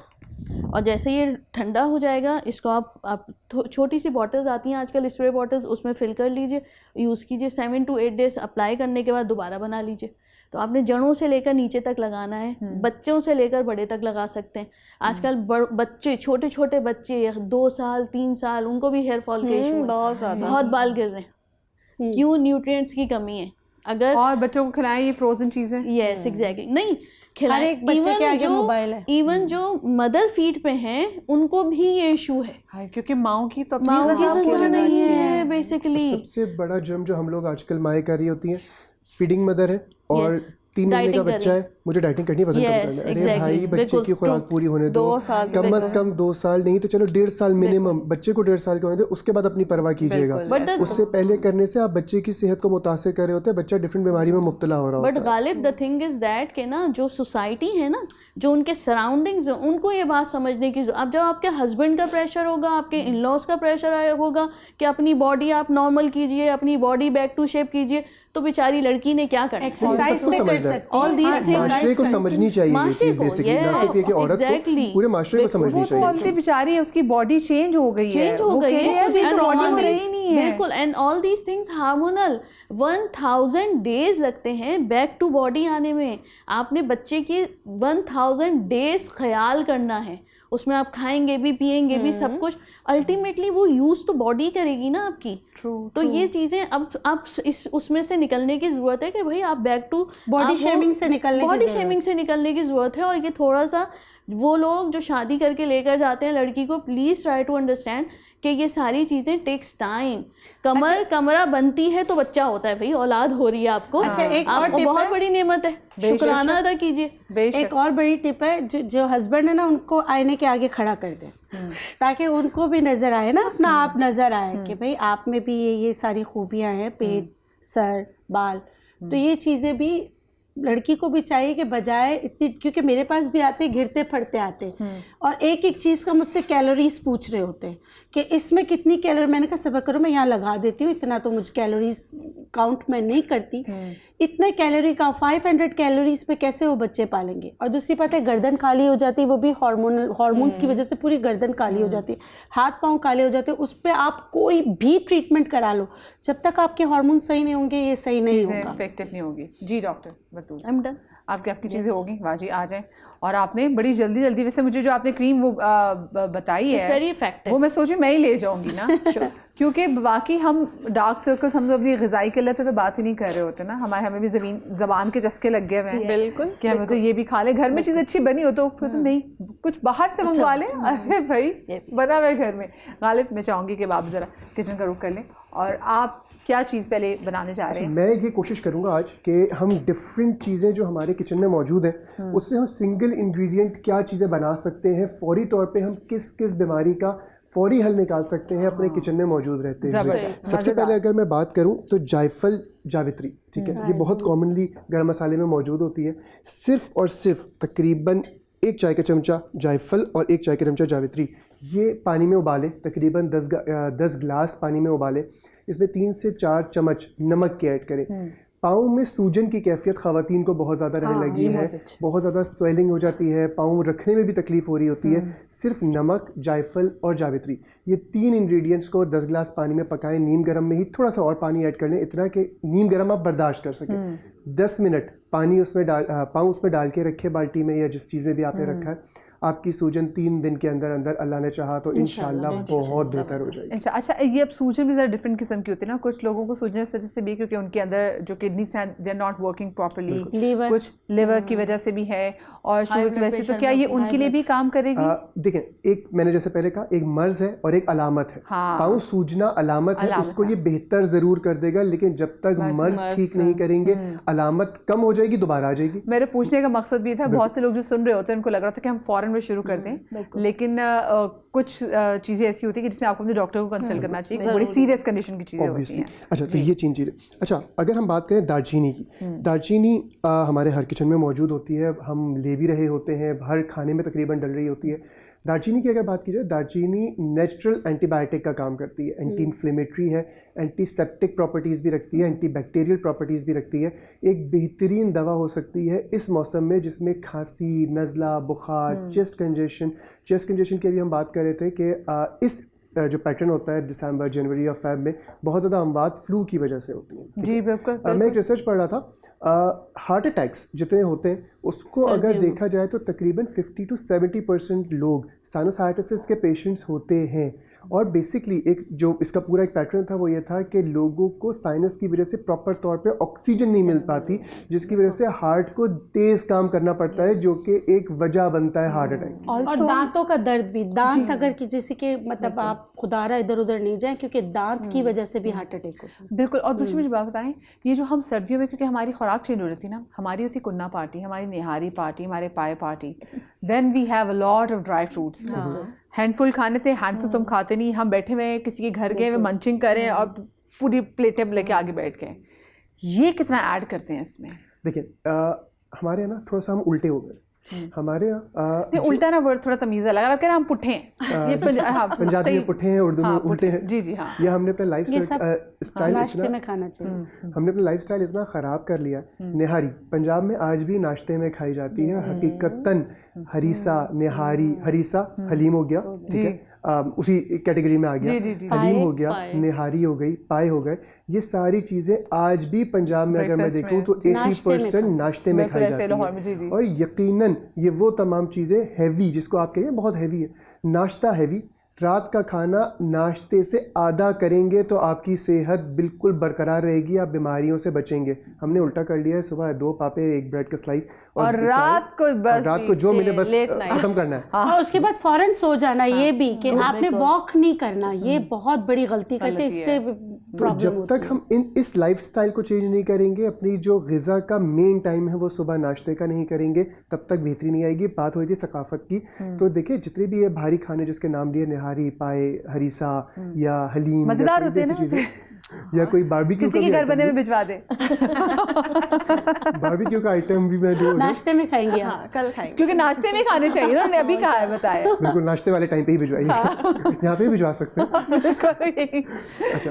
और जैसे ये ठंडा हो जाएगा, इसको आप छोटी सी बॉटल्स आती हैं आजकल, स्प्रे बॉटल्स, उसमें फिल कर लीजिए, यूज़ कीजिए। 7 to 8 डेज अप्लाई करने के बाद दोबारा बना लीजिए। तो आपने जड़ों से लेकर नीचे तक लगाना है, बच्चों से लेकर बड़े तक लगा सकते हैं। आजकल बच्चे, छोटे छोटे बच्चे 2 साल 3 साल, उनको भी हेयर फॉल के इशू, बहुत बाल गिर रहे हैं। क्यों? न्यूट्रिएंट्स की कमी है। अगर
और बच्चों को खिलाएं ये फ्रोजन चीज़ें।
यस, एग्जैक्टली, नहीं खिलाएं।
एक बच्चे के आगे मोबाइल है।
इवन जो मदर फीड पे हैं उनको भी ये इशू है,
हाँ, क्योंकि माओं की तो
माँ की ग़िज़ा नहीं है बेसिकली।
सबसे बड़ा जुर्म जो हम लोग आजकल माएँ कर रही होती हैं, फीडिंग मदर है और 3 महीने का बच्चा है, मुझे डाइटिंग करनी है, वजन कम करना है। अरे भाई, बच्चे की खुराक पूरी होने दो, कम से कम 2 साल नहीं तो चलो 1.5 साल मिनिमम, बच्चे को 1.5 साल का होने दो, उसके बाद अपनी परवाह कीजिएगा। उससे पहले करने से आप बच्चे की सेहत को मुतासिर कर रहे होते हैं, बच्चा डिफरेंट बीमारी में मुब्तला हो रहा होता है।
But Ghalib the thing is that कि ना, जो सोसाइटी है ना, जो उनके सराउंडिंग्स, उनको ये बात समझने की, अब जब आपके हस्बैंड का प्रेशर होगा, आपके इन लॉज का प्रेशर होगा कि अपनी बॉडी आप नॉर्मल कीजिए, अपनी बॉडी बैक टू शेप कीजिए, तो बेचारी लड़की ने क्या करना,
एक्सरसाइज से कर
है।
सकती
All
हैं,
these
हाँ,
things-
माशरे को समझनी चाहिए ये
माशरे
चीज़
को,
बेसिकली, ना
yes,
सिर्फ ये कि औरत
exactly.
को, पूरे माशरे को समझनी
वो तो
चाहिए।
ऑलरेडी बेचारी है, उसकी बॉडी चेंज हो गई है,
चेंज हो
वो
गई
कह रही है अभी
and
तो बॉडी
all
में रही
these-
नहीं है।
बिल्कुल, and all these things hormonal 1000 days लगते हैं बैक टू बॉडी आने में। आपने बच्चे की 1000 डेज ख्याल करना है, उसमें आप खाएंगे भी पिएंगे भी सब कुछ, अल्टीमेटली वो यूज़ तो बॉडी करेगी ना आपकी। तो ये चीज़ें अब इस उसमें से निकलने की ज़रूरत है कि भाई आप बैक टू
बॉडी शेमिंग से निकलने की
बॉडी
ज़रूरत
शेमिंग से निकलने की ज़रूरत है। और ये थोड़ा सा वो लोग जो शादी करके लेकर जाते हैं लड़की को, प्लीज़ ट्राई टू अंडरस्टैंड कि ये सारी चीज़ें टेक्स टाइम। कमरा बनती है तो बच्चा होता है, भाई औलाद हो रही है आपको।
अच्छा, एक और
आपको
टिप
बहुत
है।
बड़ी नेमत है, शुक्राना अदा कीजिए।
एक और बड़ी टिप है, जो हस्बैंड है ना, उनको आईने के आगे खड़ा कर दें, ताकि उनको भी नज़र आए ना, अपना आप नज़र आए कि भाई आप में भी ये सारी खूबियाँ हैं, पेट, सर, बाल। तो ये चीज़ें भी लड़की को भी चाहिए कि बजाय इतनी, क्योंकि मेरे पास भी आते घिरते फटते आते और एक एक चीज़ का मुझसे कैलोरीज पूछ रहे होते हैं कि इसमें कितनी कैलोरी। मैंने कहा सब्र करो, मैं यहाँ लगा देती हूँ, इतना तो मुझे कैलोरीज काउंट मैं नहीं करती। इतने कैलोरी का 500 कैलोरीज पे कैसे वो बच्चे पालेंगे। और दूसरी बात है, गर्दन काली हो जाती है, वो भी हार्मोन्स की वजह से पूरी गर्दन काली हो जाती है, हाथ पाँव काले हो जाते हैं। उस पर आप कोई भी ट्रीटमेंट करा लो, जब तक आपके हार्मोन सही नहीं होंगे ये सही नहीं होगा,
इफेक्टिव नहीं होगी। जी doctor Batool,
I am done.
आपकी चीज़ें होगी, वाजी आ जाए। और आपने बड़ी जल्दी वैसे मुझे जो आपने क्रीम वो बताई है
वेरी इफेक्टिव,
वो मैं सोची मैं ही ले जाऊंगी ना क्योंकि बाकी हम डार्क सर्कल्स, हम तो अपनी ग़िज़ाई किल्लत पे तो बात ही नहीं कर रहे होते ना, हमें भी ज़बान के चस्के लग गए हुए हैं।
बिल्कुल
कि हमें तो ये भी खा ले, घर में चीज़ अच्छी बनी हो तो फिर तो नहीं, कुछ बाहर से मंगवा लें। अरे भाई बना हुआ है घर में। गालिब, मैं चाहूँगी कि आप ज़रा किचन का रुख कर लें, और आप क्या चीज़ पहले बनाने जा रहे हैं?
मैं ये कोशिश करूंगा आज कि हम डिफरेंट चीज़ें जो हमारे किचन में मौजूद हैं उससे हम सिंगल इंग्रेडिएंट क्या चीज़ें बना सकते हैं, फौरी तौर पे हम किस किस बीमारी का फौरी हल निकाल सकते हैं अपने किचन में मौजूद रहते हैं। सबसे पहले अगर मैं बात करूं तो जायफल जावित्री, ठीक है, ये बहुत कॉमनली गरम मसाले में मौजूद होती है। सिर्फ और सिर्फ तकरीबन 1 चाय का चमचा जायफल और 1 चाय का चमचा जावित्री, ये पानी में उबालें, तकरीबन 10 गिलास पानी में उबालें। इसमें 3 से 4 चम्मच नमक के ऐड करें। पाँव में सूजन की कैफियत ख़वातीन को बहुत ज़्यादा रहने लगी है, बहुत ज़्यादा स्वेलिंग हो जाती है, पाँव रखने में भी तकलीफ़ हो रही होती है। सिर्फ नमक, जायफल और जावित्री, ये 3 इंग्रेडिएंट्स को 10 गिलास पानी में पकाएं, नीम गर्म में ही थोड़ा सा और पानी ऐड कर लें, इतना कि नीम गर्म आप बर्दाश्त कर सकें। 10 मिनट पानी उसमें पाँव उसमें डाल के रखें बाल्टी में या जिस चीज़ में भी आपने रखा है। आपकी सूजन 3 दिन के अंदर अंदर अल्लाह ने चाहा तो इंशाल्लाह बहुत बेहतर हो जाएगी।
अच्छा, ये अब सूजन भी ज़रा डिफरेंट किस्म की होती है ना। कुछ लोगों को सूजन इस वजह से भी क्योंकि उनके अंदर जो किडनीज हैं they are not working properly, कुछ लिवर की वजह से भी है और शुगर की वजह से। तो क्या ये उनके लिए भी काम करेगी?
देखें, एक मैंने जैसे पहले कहा, एक मर्ज है और एक अलामत है। पाँव सूजना अलामत है, उसको ये बेहतर ज़रूर कर देगा, लेकिन जब तक मर्ज ठीक नहीं करेंगे अलामत कम हो जाएगी, दोबारा आ जाएगी।
मेरे पूछने का मकसद भी था, बहुत से लोग जो सुन रहे होते हैं उनको लग रहा था कि हम फ़ौरन में शुरू कर दें, लेकिन कुछ चीज़ें ऐसी होती है कि जिसमें आपको अपने डॉक्टर को कंसल्ट करना चाहिए, बड़ी सीरियस कंडीशन की चीज़ें होती हैं।
अच्छा, तो ये 3 चीज़ें। अच्छा, अगर हम बात करें दालचीनी की, दालचीनी हमारे हर किचन में मौजूद होती है, हम ले भी रहे होते हैं, हर खाने में तकरीबन डल रही होती है। दालचीनी की अगर बात की जाए, दालचीनी नेचुरल एंटीबायोटिक का काम करती है, एंटी इन्फ्लेमेटरी है, एंटीसेप्टिक प्रॉपर्टीज़ भी रखती है, एंटीबैक्टीरियल प्रॉपर्टीज़ भी रखती है। एक बेहतरीन दवा हो सकती है इस मौसम में जिसमें खांसी, नज़ला, बुखार, चेस्ट कंजेशन की भी हम बात कर रहे थे कि इस जो पैटर्न होता है दिसंबर, जनवरी और फेब में बहुत ज़्यादा अमवात फ्लू की वजह से होती हैं।
जी बिल्कुल।
मैं एक रिसर्च पढ़ रहा था, हार्ट अटैक्स जितने होते हैं उसको अगर देखा जाए तो तकरीबन 50 to 70% लोग साइनोसाइटिस के पेशेंट्स होते हैं। और बेसिकली एक जो इसका पूरा एक पैटर्न था वो ये था कि लोगों को साइनस की वजह से प्रॉपर तौर पे ऑक्सीजन नहीं मिल पाती, जिसकी वजह से हार्ट को तेज़ काम करना पड़ता है, जो कि एक वजह बनता है हार्ट अटैक।
और दांतों का दर्द भी, दांत अगर किसी के मतलब आप खुदारा इधर उधर नहीं जाएं, क्योंकि दांत की वजह से भी हार्ट अटैक होता है।
बिल्कुल। और दूसरी मुझे बात बताएं, ये जो हम सर्दियों में, क्योंकि हमारी खुराक चेंज हो रही थी ना, हमारी होती कुन्ना पार्टी, हमारी निहारी पार्टी, हमारे paya party, then we have a lot of dry fruits. Handful खाने थे, हैंडफुल तुम खाते नहीं, हम बैठे हुए किसी के घर गए, मंचिंग करें और पूरी प्लेटें लेके आगे बैठ गए। ये कितना ऐड करते हैं इसमें?
देखिए, हमारे यहाँ ना थोड़ा सा हम उल्टे हो गए। हमारे यहाँ
नहीं, उल्टा ना वर्ड थोड़ा तमीज़ अलग है, आप कह रहे हैं हम पुट्ठे हैं, ये हाँ,
पंजाबी
सही।
में पुट्ठे हैं, उर्दू में
हाँ,
उल्टे हैं।
जी जी हाँ।
या हमने अपना लाइफ
ये सब
स्टाइल
नाश्ते में खाना चाहिए।
हमने अपना लाइफ स्टाइल इतना ख़राब कर लिया। निहारी पंजाब में आज भी नाश्ते में खाई जाती है हकीकतन। हरीसा, निहारी, हरीसा हलीम हो गया, ठीक है, उसी कैटेगरी में आ गया। हलीम हो गया, निहारी हो गई, पाए हो गए, ये सारी चीज़ें आज भी पंजाब में अगर मैं
Breakfast
देखूं तो 80% नाश्ते में खाई
ऐसे लाहौर में,
जाती
जी
है।
जी।
और यकीनन ये वो तमाम चीज़ें हैवी, जिसको आप कहें बहुत हैवी है, नाश्ता हैवी, रात का खाना नाश्ते से आधा करेंगे तो आपकी सेहत बिल्कुल बरकरार रहेगी, आप बीमारियों से बचेंगे। हमने उल्टा कर लिया है, सुबह 2 पापे, 1 ब्रेड का स्लाइस
और रात को बस
रात को जो मिले बस
late night।
ख़त्म करना है।
और उसके बाद फौरन सो जाना, ये भी कि आपने वॉक नहीं करना, ये बहुत बड़ी गलती करते हैं, इससे
तो
प्रॉब्लम
जब
होती
तक
है।
हम इस लाइफस्टाइल को चेंज नहीं करेंगे, अपनी जो ग़िज़ा का मेन टाइम है वो सुबह नाश्ते का नहीं करेंगे, तब तक बेहतरी नहीं आएगी। बात हो रही थी सकाफत की, तो देखिए जितने भी ये भारी खाने जिसके नाम लिए, निहारी, पाए, हरीसा या हलीम,
मज़ेदार होते हैं ना
चीज़ें, या कोई बारबेक्यू
किसी के घर बने में भिजवा दे।
बारबेक्यू का आइटम भी मैं जो
नाश्ते में खाएंगे आप।
हाँ, कल खाएंगे।
क्योंकि नाश्ते में खाने चाहिए ना, उन्होंने अभी कहा है, बताया।
बिल्कुल नाश्ते वाले टाइम पे ही भिजवाइए। यहाँ पे भी भिजवा सकते हैं।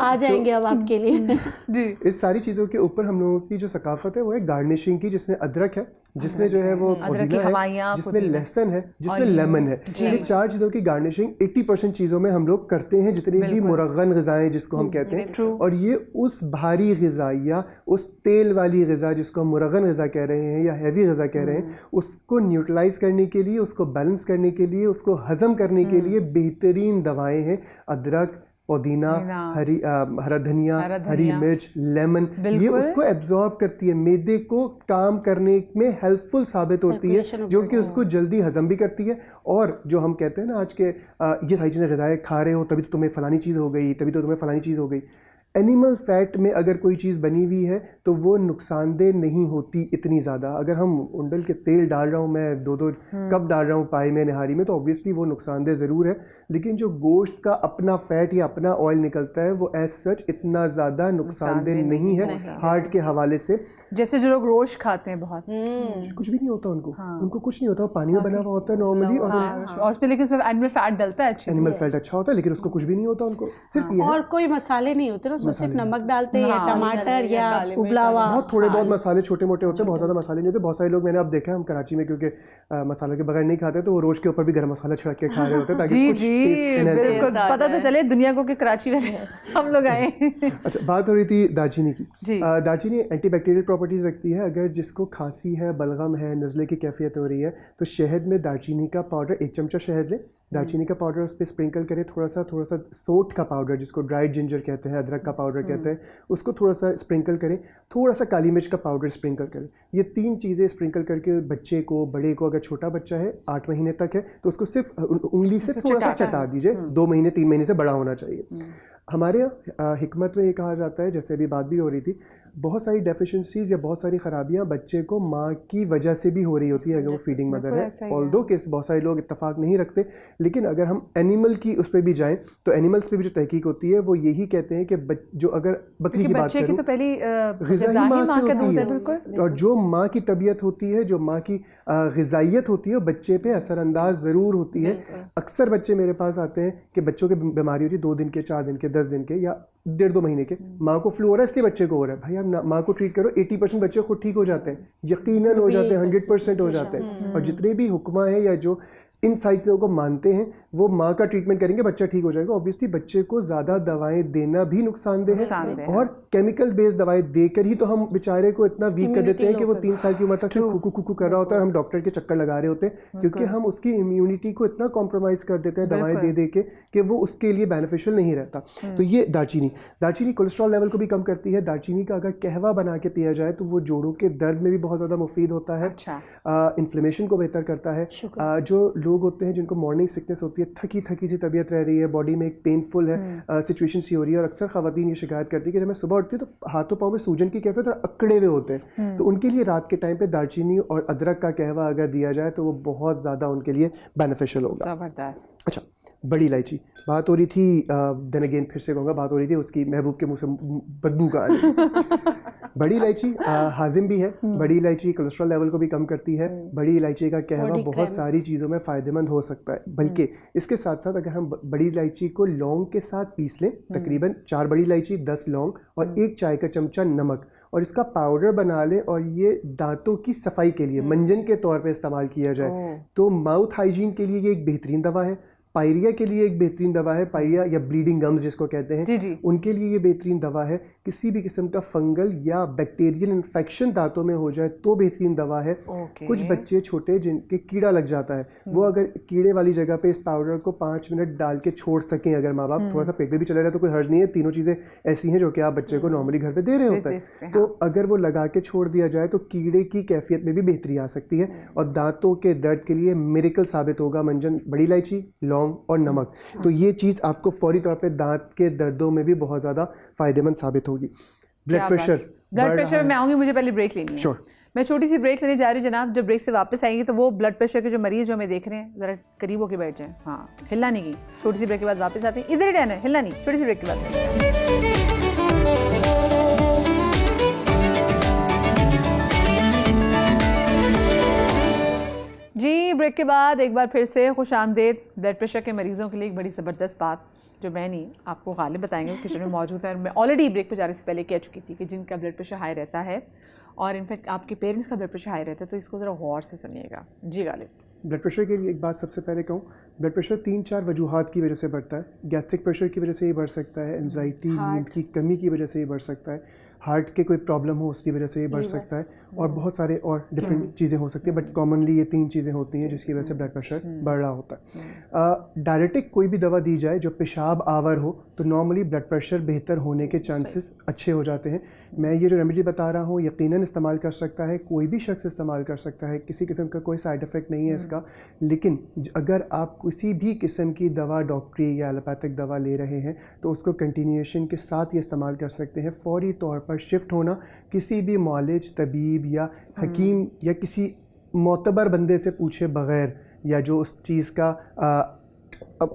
आ जाएंगे अब आपके लिए।
जी।
इस सारी चीज़ों के ऊपर हम लोगों की जो सकाफत है वो है गार्निशिंग की, जिसमें अदरक है, जिसमें जो है वो
अदरक की
पुदीना
हवाइयाँ,
है, जिसमें लहसुन है, जिसमें लेमन है। ये 4 चीज़ों की गार्निशिंग 80% चीज़ों में हम लोग करते हैं, जितनी भी मुरगन ग़िज़ाएँ जिसको हम कहते हैं। और ये उस भारी ग़िज़ा या उस तेल वाली ग़िज़ा जिसको हम मुरगन ग़िज़ा कह रहे हैं या हैवी ग़िज़ा कह रहे हैं, उसको न्यूट्रलाइज़ करने के लिए, उसको बैलेंस करने के लिए, उसको हज़म करने के लिए बेहतरीन दवाएँ हैं। अदरक, पुदीना, हरा धनिया, हरी मिर्च, लेमन, ये उसको एब्जॉर्ब करती है, मैदे को काम करने में हेल्पफुल साबित होती है, जो कि उसको जल्दी हजम भी करती है। और जो हम कहते हैं ना आज के ये सारी चीज़ें ग़िज़ाएँ खा रहे हो तभी तो तुम्हें फ़लानी चीज़ हो गई, तभी तो तुम्हें फ़लानी चीज़ हो गई। एनिमल फैट में अगर कोई चीज़ बनी हुई है तो वो नुकसानदेह नहीं होती इतनी ज़्यादा। अगर हम उंडल के तेल डाल रहा हूँ, मैं 2-2 कप डाल रहा हूँ पाए में, निहारी में, तो ऑब्वियसली वो नुकसानदेह ज़रूर है। लेकिन जो गोश्त का अपना फ़ैट या अपना ऑयल निकलता है वो एज सच इतना ज़्यादा नुकसानदेह नहीं है हार्ट के हवाले से।
जैसे जो लोग रोश खाते हैं बहुत,
कुछ भी नहीं होता उनको, उनको कुछ नहीं होता, वो पानी में बना हुआ होता है नॉर्मली,
और उसमें लेकिन उसमें एनिमल फैट डलता है, अच्छी
एनिमल फैट अच्छा होता है, लेकिन उसको कुछ भी नहीं होता, उनको सिर्फ ये है।
और कोई मसाले नहीं होते ना, उसमें सिर्फ नमक डालते हैं या टमाटर या उबला हुआ।
बहुत थोड़े बहुत मसाले छोटे मोटे होते हैं, बहुत ज़्यादा मसाले नहीं होते। बहुत सारे लोग मैंने अब देखा है, हम कराची में क्योंकि मसालों के बगैर नहीं खाते, तो वो रोज के ऊपर भी गरम मसाला छिड़क के खा रहे होते हैं ताकि कुछ टेस्ट एनहांस हो।
बिल्कुल, पता तो चले दुनिया को कि कराची में हम लोग आए।
अच्छा, बात हो रही थी दालचीनी की। दालचीनी एंटीबैक्टीरियल प्रॉपर्टीज़ रखती है। अगर जिसको खांसी है, बलगम है, नज़ले की कैफियत हो रही है, तो शहद में दालचीनी का पाउडर, 1 चमचा शहद लें, दालचीनी का पाउडर उस पर स्प्रिंकल करें, थोड़ा सा सोट का पाउडर जिसको ड्राइड जिंजर कहते हैं, अदरक का पाउडर कहते हैं, उसको थोड़ा सा स्प्रिंकल करें, थोड़ा सा काली मिर्च का पाउडर स्प्रिंकल करें। ये 3 चीज़ें स्प्रिंकल करके बच्चे को, बड़े को, अगर छोटा बच्चा है 8 महीने तक है तो उसको सिर्फ उंगली से थोड़ा सा चटा दीजिए। 2 महीने 3 महीने से बड़ा होना चाहिए। हमारे यहाँ हिकमत में ये कहा जाता है, जैसे अभी बात भी हो रही थी, बहुत सारी डेफिशिएंसीज या बहुत सारी ख़राबियाँ बच्चे को माँ की वजह से भी हो रही होती है अगर वो फीडिंग मदर है। ऑल्दो के बहुत सारे लोग इत्तेफाक नहीं रखते, लेकिन अगर हम एनिमल की उस पर भी जाएं तो एनिमल्स पे भी जो तहकीक होती है वो यही कहते हैं कि जो अगर बकरी की बात करूँ
तो पहली
ग़िज़ाई माँ से होती है, और जो माँ की तबीयत होती है, जो माँ की ग़िज़ाइयत होती है, वो बच्चे पे असरअंदाज ज़रूर होती है। अक्सर बच्चे मेरे पास आते हैं कि बच्चों की बीमारी होती है 2 दिन के, 4 दिन के, 10 दिन के या 1.5-2 महीने के, माँ को फ्लू हो रहा है इसलिए बच्चे को हो रहा है। भाई आप माँ को ट्रीट करो, 80% बच्चे खुद ठीक हो जाते हैं, यकीनन हो जाते हैं, 100% हो जाते हैं। और जितने भी हुक्मा हैं या जो इन सारी चीज़ों को मानते हैं वो माँ का ट्रीटमेंट करेंगे, बच्चा ठीक हो जाएगा। ऑब्वियसली बच्चे को ज़्यादा दवाएं देना भी नुकसानदेह है, और केमिकल बेस्ड दवाएं देकर ही तो हम बेचारे को इतना वीक कर देते हैं कि वो 3 साल की उम्र तक सिर्फ कुकू कर रहा होता है, हम डॉक्टर के चक्कर लगा रहे होते हैं, क्योंकि हम उसकी इम्यूनिटी को इतना कॉम्प्रोमाइज़ कर देते हैं दवाएं दे दे के कि वो उसके लिए बेनिफिशियल नहीं रहता। तो ये दालचीनी कोलेस्ट्रॉल लेवल को भी कम करती है। दालचीनी का अगर कहवा बना के पिया जाए तो वो जोड़ों के दर्द में भी बहुत ज़्यादा मुफीद होता है, इन्फ्लेमेशन को बेहतर करता है। जो लोग होते हैं जिनको मॉर्निंग सिकनेस होती है, थकी सी तबीयत रह रही है, बॉडी में एक पेनफुल है सिचुएशन सी हो रही है, और अक्सर ख़वातीन ये शिकायत करती है कि जब मैं सुबह उठती हूँ तो हाथों पाँव में सूजन की कैफियत और अकड़े हुए होते हैं, तो उनके लिए रात के टाइम पे दालचीनी और अदरक का कहवा अगर दिया जाए तो वो बहुत ज़्यादा उनके लिए बेनिफिशियल होगा।
ज़बरदस्त।
अच्छा, बड़ी इलायची, बात हो रही थी देन अगेन फिर से कहूँगा, बात हो रही थी उसकी महबूब के मुंह से बदबू का बड़ी इलायची हाजिम भी है, बड़ी इलायची कोलेस्ट्रॉल लेवल को भी कम करती है, बड़ी इलायची का कहवा बहुत सारी चीज़ों में फ़ायदेमंद हो सकता है। बल्कि इसके साथ साथ अगर हम बड़ी इलायची को लौंग के साथ पीस लें, तकरीबन 4 बड़ी इलायची, 10 लौंग और 1 चाय का चमचा नमक, और इसका पाउडर बना लें और ये दांतों की सफाई के लिए मंजन के तौर पे इस्तेमाल किया जाए तो माउथ हाइजीन के लिए ये एक बेहतरीन दवा है। पायरिया के लिए एक बेहतरीन दवा है, पायरिया या ब्लीडिंग गम्स जिसको कहते हैं,
जी जी।
उनके लिए ये बेहतरीन दवा है। किसी भी किस्म का फंगल या बैक्टीरियल इन्फेक्शन दांतों में हो जाए तो बेहतरीन दवा है। कुछ बच्चे छोटे जिनके कीड़ा लग जाता है, वो अगर कीड़े वाली जगह पे इस पाउडर को 5 मिनट डाल के छोड़ सकें, अगर माँ बाप, थोड़ा सा पेट में भी चला रहा है तो कोई हर्ज नहीं है। तीनों चीज़ें ऐसी हैं जो कि आप बच्चे को नॉर्मली घर पे दे रहे होते हैं, तो अगर वो लगा के छोड़ दिया जाए तो कीड़े की कैफियत में भी बेहतरी आ सकती है और दांतों के दर्द के लिए मिरेकल साबित होगा मंजन, बड़ी इलायची, लौंग और नमक। तो ये चीज़ आपको फौरी तौर पे दांत के दर्दों में भी बहुत ज़्यादा फ़ायदेमंद साबित होगी। ब्लड प्रेशर
मैं आऊँगी, मुझे पहले ब्रेक लेनी है।
श्योर।
मैं छोटी सी ब्रेक लेने जा रही हूँ जनाब। जब ब्रेक से वापस आएंगे तो वो ब्लड प्रेशर के जो मरीज़ जो हमें देख रहे हैं, ज़रा करीब होकर बैठ जाएं। हाँ, हिलना नहीं की। छोटी सी ब्रेक के बाद वापस आते हैं, इधर ही रहना है, हिलना नहीं। छोटी सी ब्रेक के बाद जी, ब्रेक के बाद एक बार फिर से खुश आमदेद। ब्लड प्रेशर के मरीज़ों के लिए एक बड़ी ज़बरदस्त बात जो मैं नहीं, आपको गालिब बताएंगे, किचन में मौजूद है। मैं ऑलरेडी ब्रेक पर जाने से पहले कह चुकी थी कि जिनका ब्लड प्रेशर हाई रहता है और इनफैक्ट आपके पेरेंट्स का ब्लड प्रेशर हाई रहता है, तो इसको ज़रा गौर से सुनिएगा। जी गालिब।
ब्लड प्रेशर के लिए एक बात सबसे पहले कहूँ, ब्लड प्रेशर 3-4 वजूहात की वजह से बढ़ता है। गैस्ट्रिक प्रेशर की वजह से ये बढ़ सकता है, एंजाइटी, नींद की कमी की वजह से ये बढ़ सकता है, हार्ट के कोई प्रॉब्लम हो उसकी वजह से ये बढ़ सकता है, और बहुत सारे और डिफरेंट चीज़ें हो सकती है, बट कॉमनली ये 3 चीज़ें होती हैं जिसकी वजह से ब्लड प्रेशर बढ़ रहा होता है। डायरेटिक कोई भी दवा दी जाए जो पेशाब आवर हो तो नॉर्मली ब्लड प्रेशर बेहतर होने के चांसेस अच्छे हो जाते हैं। मैं ये जो रेमेडी बता रहा हूँ यकीनन इस्तेमाल कर सकता है, कोई भी शख्स इस्तेमाल कर सकता है, किसी किस्म का कोई साइड इफ़ेक्ट नहीं है इसका। लेकिन अगर आप किसी भी किस्म की दवा, डॉक्टरी या एलोपैथिक दवा ले रहे हैं तो उसको कंटिन्यूएशन के साथ ये इस्तेमाल कर सकते हैं। फौरी तौर पर शिफ्ट होना, किसी भी मौलिज, तबीब या हकीम या किसी मोतबर बंदे से पूछे बग़ैर, या जो उस चीज़ का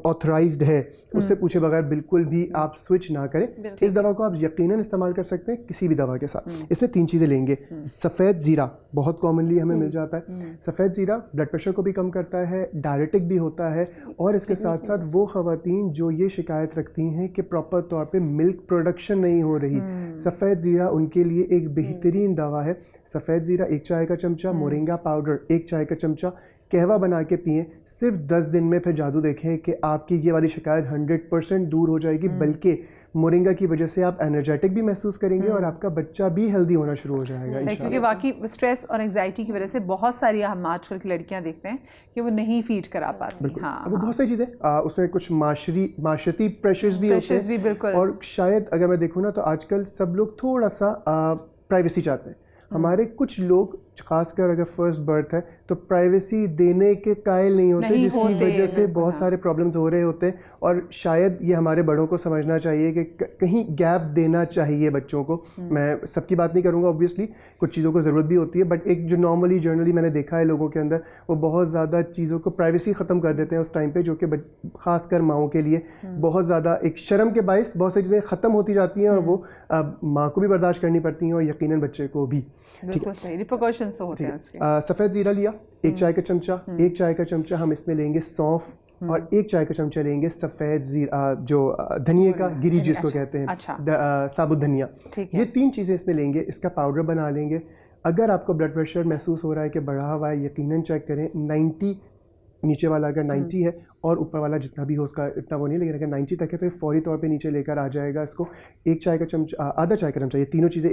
ऑथराइज्ड है उससे पूछे बगैर बिल्कुल भी आप स्विच ना करें। इस दवा को आप यकीनन इस्तेमाल कर सकते हैं किसी भी दवा के साथ। इसमें 3 चीज़ें लेंगे। सफ़ेद ज़ीरा बहुत कॉमनली हमें मिल जाता है। सफ़ेद ज़ीरा ब्लड प्रेशर को भी कम करता है, डायरेटिक भी होता है, और इसके साथ साथ वो ख़वातीन जो ये शिकायत रखती हैं कि प्रॉपर तौर पे मिल्क प्रोडक्शन नहीं हो रही, सफ़ेद ज़ीरा उनके लिए एक बेहतरीन दवा है। सफ़ेद ज़ीरा 1 चाय का चमचा, मोरिंगा पाउडर 1 चाय का चमचा, कहवा बना के पिएं। सिर्फ 10 दिन में फिर जादू देखें कि आपकी ये वाली शिकायत 100% दूर हो जाएगी। बल्कि मोरिंगा की वजह से आप एनर्जेटिक भी महसूस करेंगे और आपका बच्चा भी हेल्दी होना शुरू हो जाएगा इंशाल्लाह।
क्योंकि वाकई स्ट्रेस और एंजाइटी की वजह से बहुत सारी हम आजकल की लड़कियां देखते हैं कि वो नहीं फीड करा पाती। हाँ,
अब बहुत सारी चीज़ें उसमें कुछ माशरती प्रेशर्स भी होते हैं,
बिल्कुल।
और शायद अगर मैं देखूँ ना तो आजकल सब लोग थोड़ा सा प्राइवेसी चाहते हैं। हमारे कुछ लोग खासकर अगर फर्स्ट बर्थ है तो प्राइवेसी देने के कायल नहीं होते, जिसकी वजह से बहुत सारे प्रॉब्लम्स हो रहे होते हैं। और शायद ये हमारे बड़ों को समझना चाहिए कि कहीं गैप देना चाहिए बच्चों को। मैं सबकी बात नहीं करूँगा, ऑब्वियसली कुछ चीज़ों को ज़रूरत भी होती है, बट एक जो नॉर्मली जर्नली मैंने देखा है लोगों के अंदर, वो बहुत ज़्यादा चीज़ों को प्राइवेसी ख़त्म कर देते हैं उस टाइम पर, जो कि ख़ासकर माओं के लिए बहुत ज़्यादा एक शर्म के बायस बहुत सारी चीज़ें ख़त्म होती जाती हैं, और वो माँ को भी बर्दाश्त करनी पड़ती हैं और यकीनन बच्चे को भी।
बिल्कुल सही, रिपरकशंस तो होते हैं उसके।
सफ़ेद ज़ीरा लिया 1 चाय का चमचा, 1 चाय का चमचा हम इसमें लेंगे सौंफ, और 1 चाय का चमचा लेंगे सफ़ेद ज़ीरा जो धनिए का गिरी जिसको कहते हैं, साबुत धनिया। ये 3 चीज़ें इसमें लेंगे, इसका पाउडर बना लेंगे। अगर आपको ब्लड प्रेशर महसूस हो रहा है कि बढ़ा हुआ है, यकीनन चेक करें। 90 नीचे वाला अगर 90 है और ऊपर वाला जितना भी हो उसका इतना वो नहीं, लेकिन अगर 90 तक है तो ये फौरी तौर पे नीचे लेकर आ जाएगा। इसको 1 चाय का चमचा, आधा चाय का चमचा, ये तीनों चीज़ें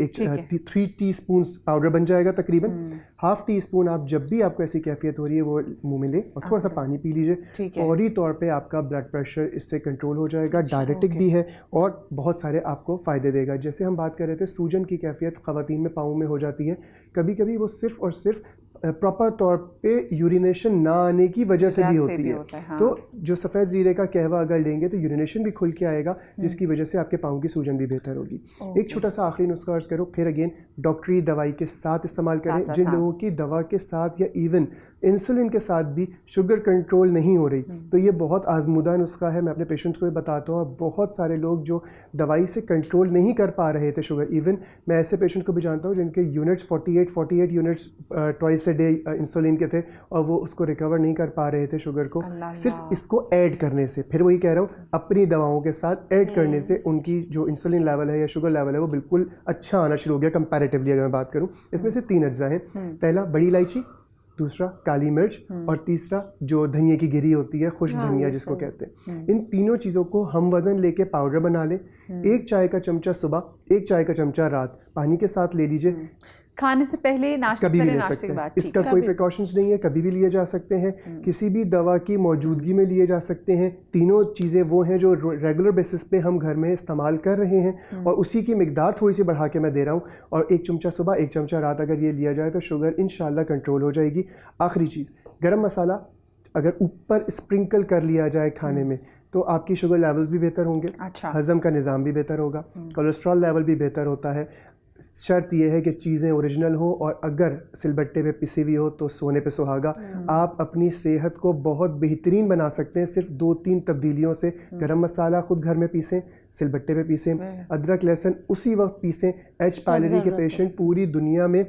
3 टीस्पून पाउडर बन जाएगा तकरीबन। ½ टीस्पून आप जब भी आपको ऐसी कैफियत हो रही है वो मुंह में ले और थोड़ा सा पानी पी लीजिए। फौरी तौर पे आपका ब्लड प्रेशर इससे कंट्रोल हो जाएगा। डायरेटिक भी है और बहुत सारे आपको फ़ायदे देगा। जैसे हम बात कर रहे थे सूजन की कैफियत ख़वातीन में पाँव में हो जाती है, कभी कभी वो सिर्फ और सिर्फ प्रॉपर तौर पे यूरिनेशन ना आने की वजह से भी होती है। हाँ। तो जो सफ़ेद ज़ीरे का कहवा अगर लेंगे तो यूरिनेशन भी खुल के आएगा, जिसकी वजह से आपके पाँव की सूजन भी बेहतर होगी। एक छोटा सा आखिरी नुस्खा अर्ज़ करो, फिर अगेन डॉक्टरी दवाई के साथ इस्तेमाल करें। जिन लोगों की दवा के साथ या इवन इंसुलिन के साथ भी शुगर कंट्रोल नहीं हो रही। तो ये बहुत आजमूदा नुस्खा है, मैं अपने पेशेंट्स को भी बताता हूँ। बहुत सारे लोग जो दवाई से कंट्रोल नहीं कर पा रहे थे शुगर, इवन मैं ऐसे पेशेंट को भी जानता हूँ जिनके units 48 units twice a day insulin के थे और वो उसको रिकवर नहीं कर पा रहे थे शुगर को, सिर्फ इसको ऐड करने से। फिर वही कह रहा हूँ, अपनी दवाओं के साथ ऐड करने से उनकी जो इंसुलिन लेवल है या शुगर लेवल है वो बिल्कुल अच्छा आना शुरू हो गया कंपैरेटिवली। अगर मैं बात करूँ, इसमें से 3 अज्जा हैं। पहला बड़ी इलायची, दूसरा काली मिर्च और तीसरा जो धनिया की गिरी होती है, खुश्क धनिया जिसको कहते हैं। इन तीनों चीज़ों को हम वज़न लेके पाउडर बना लें। 1 चाय का चमचा सुबह, 1 चाय का चमचा रात, पानी के साथ ले लीजिए।
खाने से पहले, नाश्ते
कभी भी
पहले,
ले
नाश्ते
सकते
के
हैं,
बाद,
इसका कोई प्रिकॉशंस नहीं है, कभी भी लिए जा सकते हैं। किसी भी दवा की मौजूदगी में लिए जा सकते हैं। तीनों चीज़ें वो हैं जो रेगुलर बेसिस पे हम घर में इस्तेमाल कर रहे हैं और उसी की मिकदार थोड़ी सी बढ़ा के मैं दे रहा हूँ। और 1 चमचा सुबह, 1 चमचा रात अगर ये लिया जाए तो शुगर इंशाल्लाह कंट्रोल हो जाएगी। आखिरी चीज़, गरम मसाला अगर ऊपर स्प्रिंकल कर लिया जाए खाने में तो आपकी शुगर लेवल्स भी बेहतर होंगे,
अच्छा,
हज़म का निज़ाम भी बेहतर होगा, कोलेस्ट्रॉल लेवल भी बेहतर होता है। शर्त यह है कि चीज़ें ओरिजिनल हो और अगर सिलबट्टे पे पिसी हुई हो तो सोने पे सुहागा। आप अपनी सेहत को बहुत बेहतरीन बना सकते हैं सिर्फ 2-3 तब्दीलियों से। गरम मसाला खुद घर में पीसें, सिलबट्टे पे पीसें, अदरक लहसुन उसी वक्त पीसें। एच पायलरी के पेशेंट पूरी दुनिया में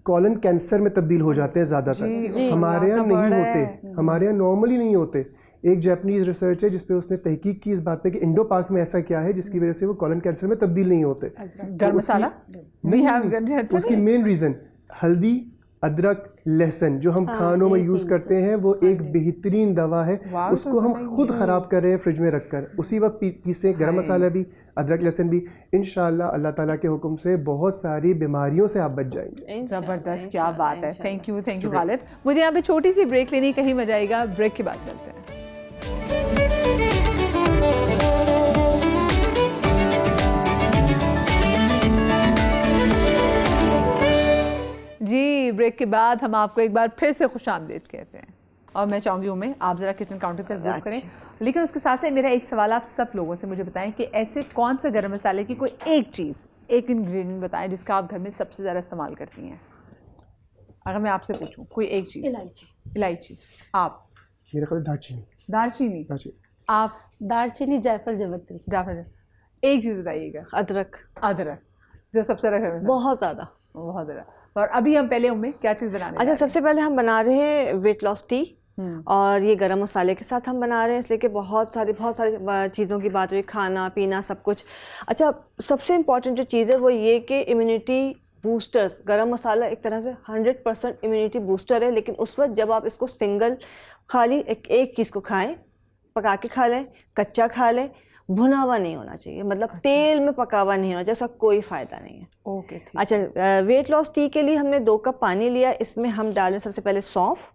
कॉलन कैंसर में तब्दील हो जाते हैं ज़्यादातर, हमारे यहाँ नहीं होते, हमारे यहाँ नॉर्मली नहीं होते। एक जापानीज रिसर्च है जिसपे उसने तहकीक की इस बात पे कि इंडो पाक में ऐसा क्या है जिसकी वजह से वो कॉलन कैंसर में तब्दील नहीं होते।
गरम मसाला
उसकी मेन रीज़न हल्दी, अदरक, लहसुन जो हम खानों में यूज़ करते हैं वो एक बेहतरीन दवा है। उसको हम खुद ख़राब कर रहे हैं फ्रिज में रखकर, उसी वक्त पीसें गरम मसाला भी, अदरक लहसुन भी। इंशाल्लाह अल्लाह ताला के हुक्म से बहुत सारी बीमारियों से आप बच जाएंगे।
ज़बरदस्त, क्या बात है। Thank you Ghalib. मुझे यहाँ पे छोटी सी ब्रेक लेनी, कहीं मजा आएगा, ब्रेक के बाद करते हैं। जी, ब्रेक के बाद हम आपको एक बार फिर से खुशामदीद कहते हैं और मैं चाहूँगी उम्मीद आप ज़रा किचन काउंटर पर बुक करें। लेकिन उसके साथ साथ मेरा एक सवाल आप सब लोगों से मुझे बताएं कि ऐसे कौन सा गरम मसाले की कोई एक चीज़, एक इंग्रेडिएंट बताएं जिसका आप घर में सबसे ज़्यादा इस्तेमाल करती हैं। अगर मैं आपसे पूछूं कोई एक चीज़। इलायची। आप?
मेरा ख्याल
दालचीनी। आप?
दालचीनी, जायफल, जावित्री।
एक चीज़ बताइएगा।
अदरक
जो सबसे ज़्यादा
बहुत ज़्यादा।
और अभी हम पहले उम्मीद क्या चीज़ बनाने?
अच्छा, सबसे पहले हम बना रहे हैं वेट लॉस टी और ये गरम मसाले के साथ हम बना रहे हैं, इसलिए कि बहुत सारी चीज़ों की बात हुई, खाना पीना सब कुछ। अच्छा, सबसे इम्पॉर्टेंट जो चीज़ है वो ये कि इम्यूनिटी बूस्टर्स, गरम मसाला एक तरह से 100% इम्यूनिटी बूस्टर है। लेकिन उस वक्त जब आप इसको सिंगल खाली एक चीज़ को खाएं, पका के खा लें, कच्चा खा लें, भुना हुआ नहीं होना चाहिए, मतलब तेल में पका हुआ नहीं होना चाहिए, उसका कोई फ़ायदा नहीं है।
ओके, ठीक।
अच्छा, वेट लॉस टी के लिए हमने 2 कप पानी लिया, इसमें हम डालें सबसे पहले सौंफ,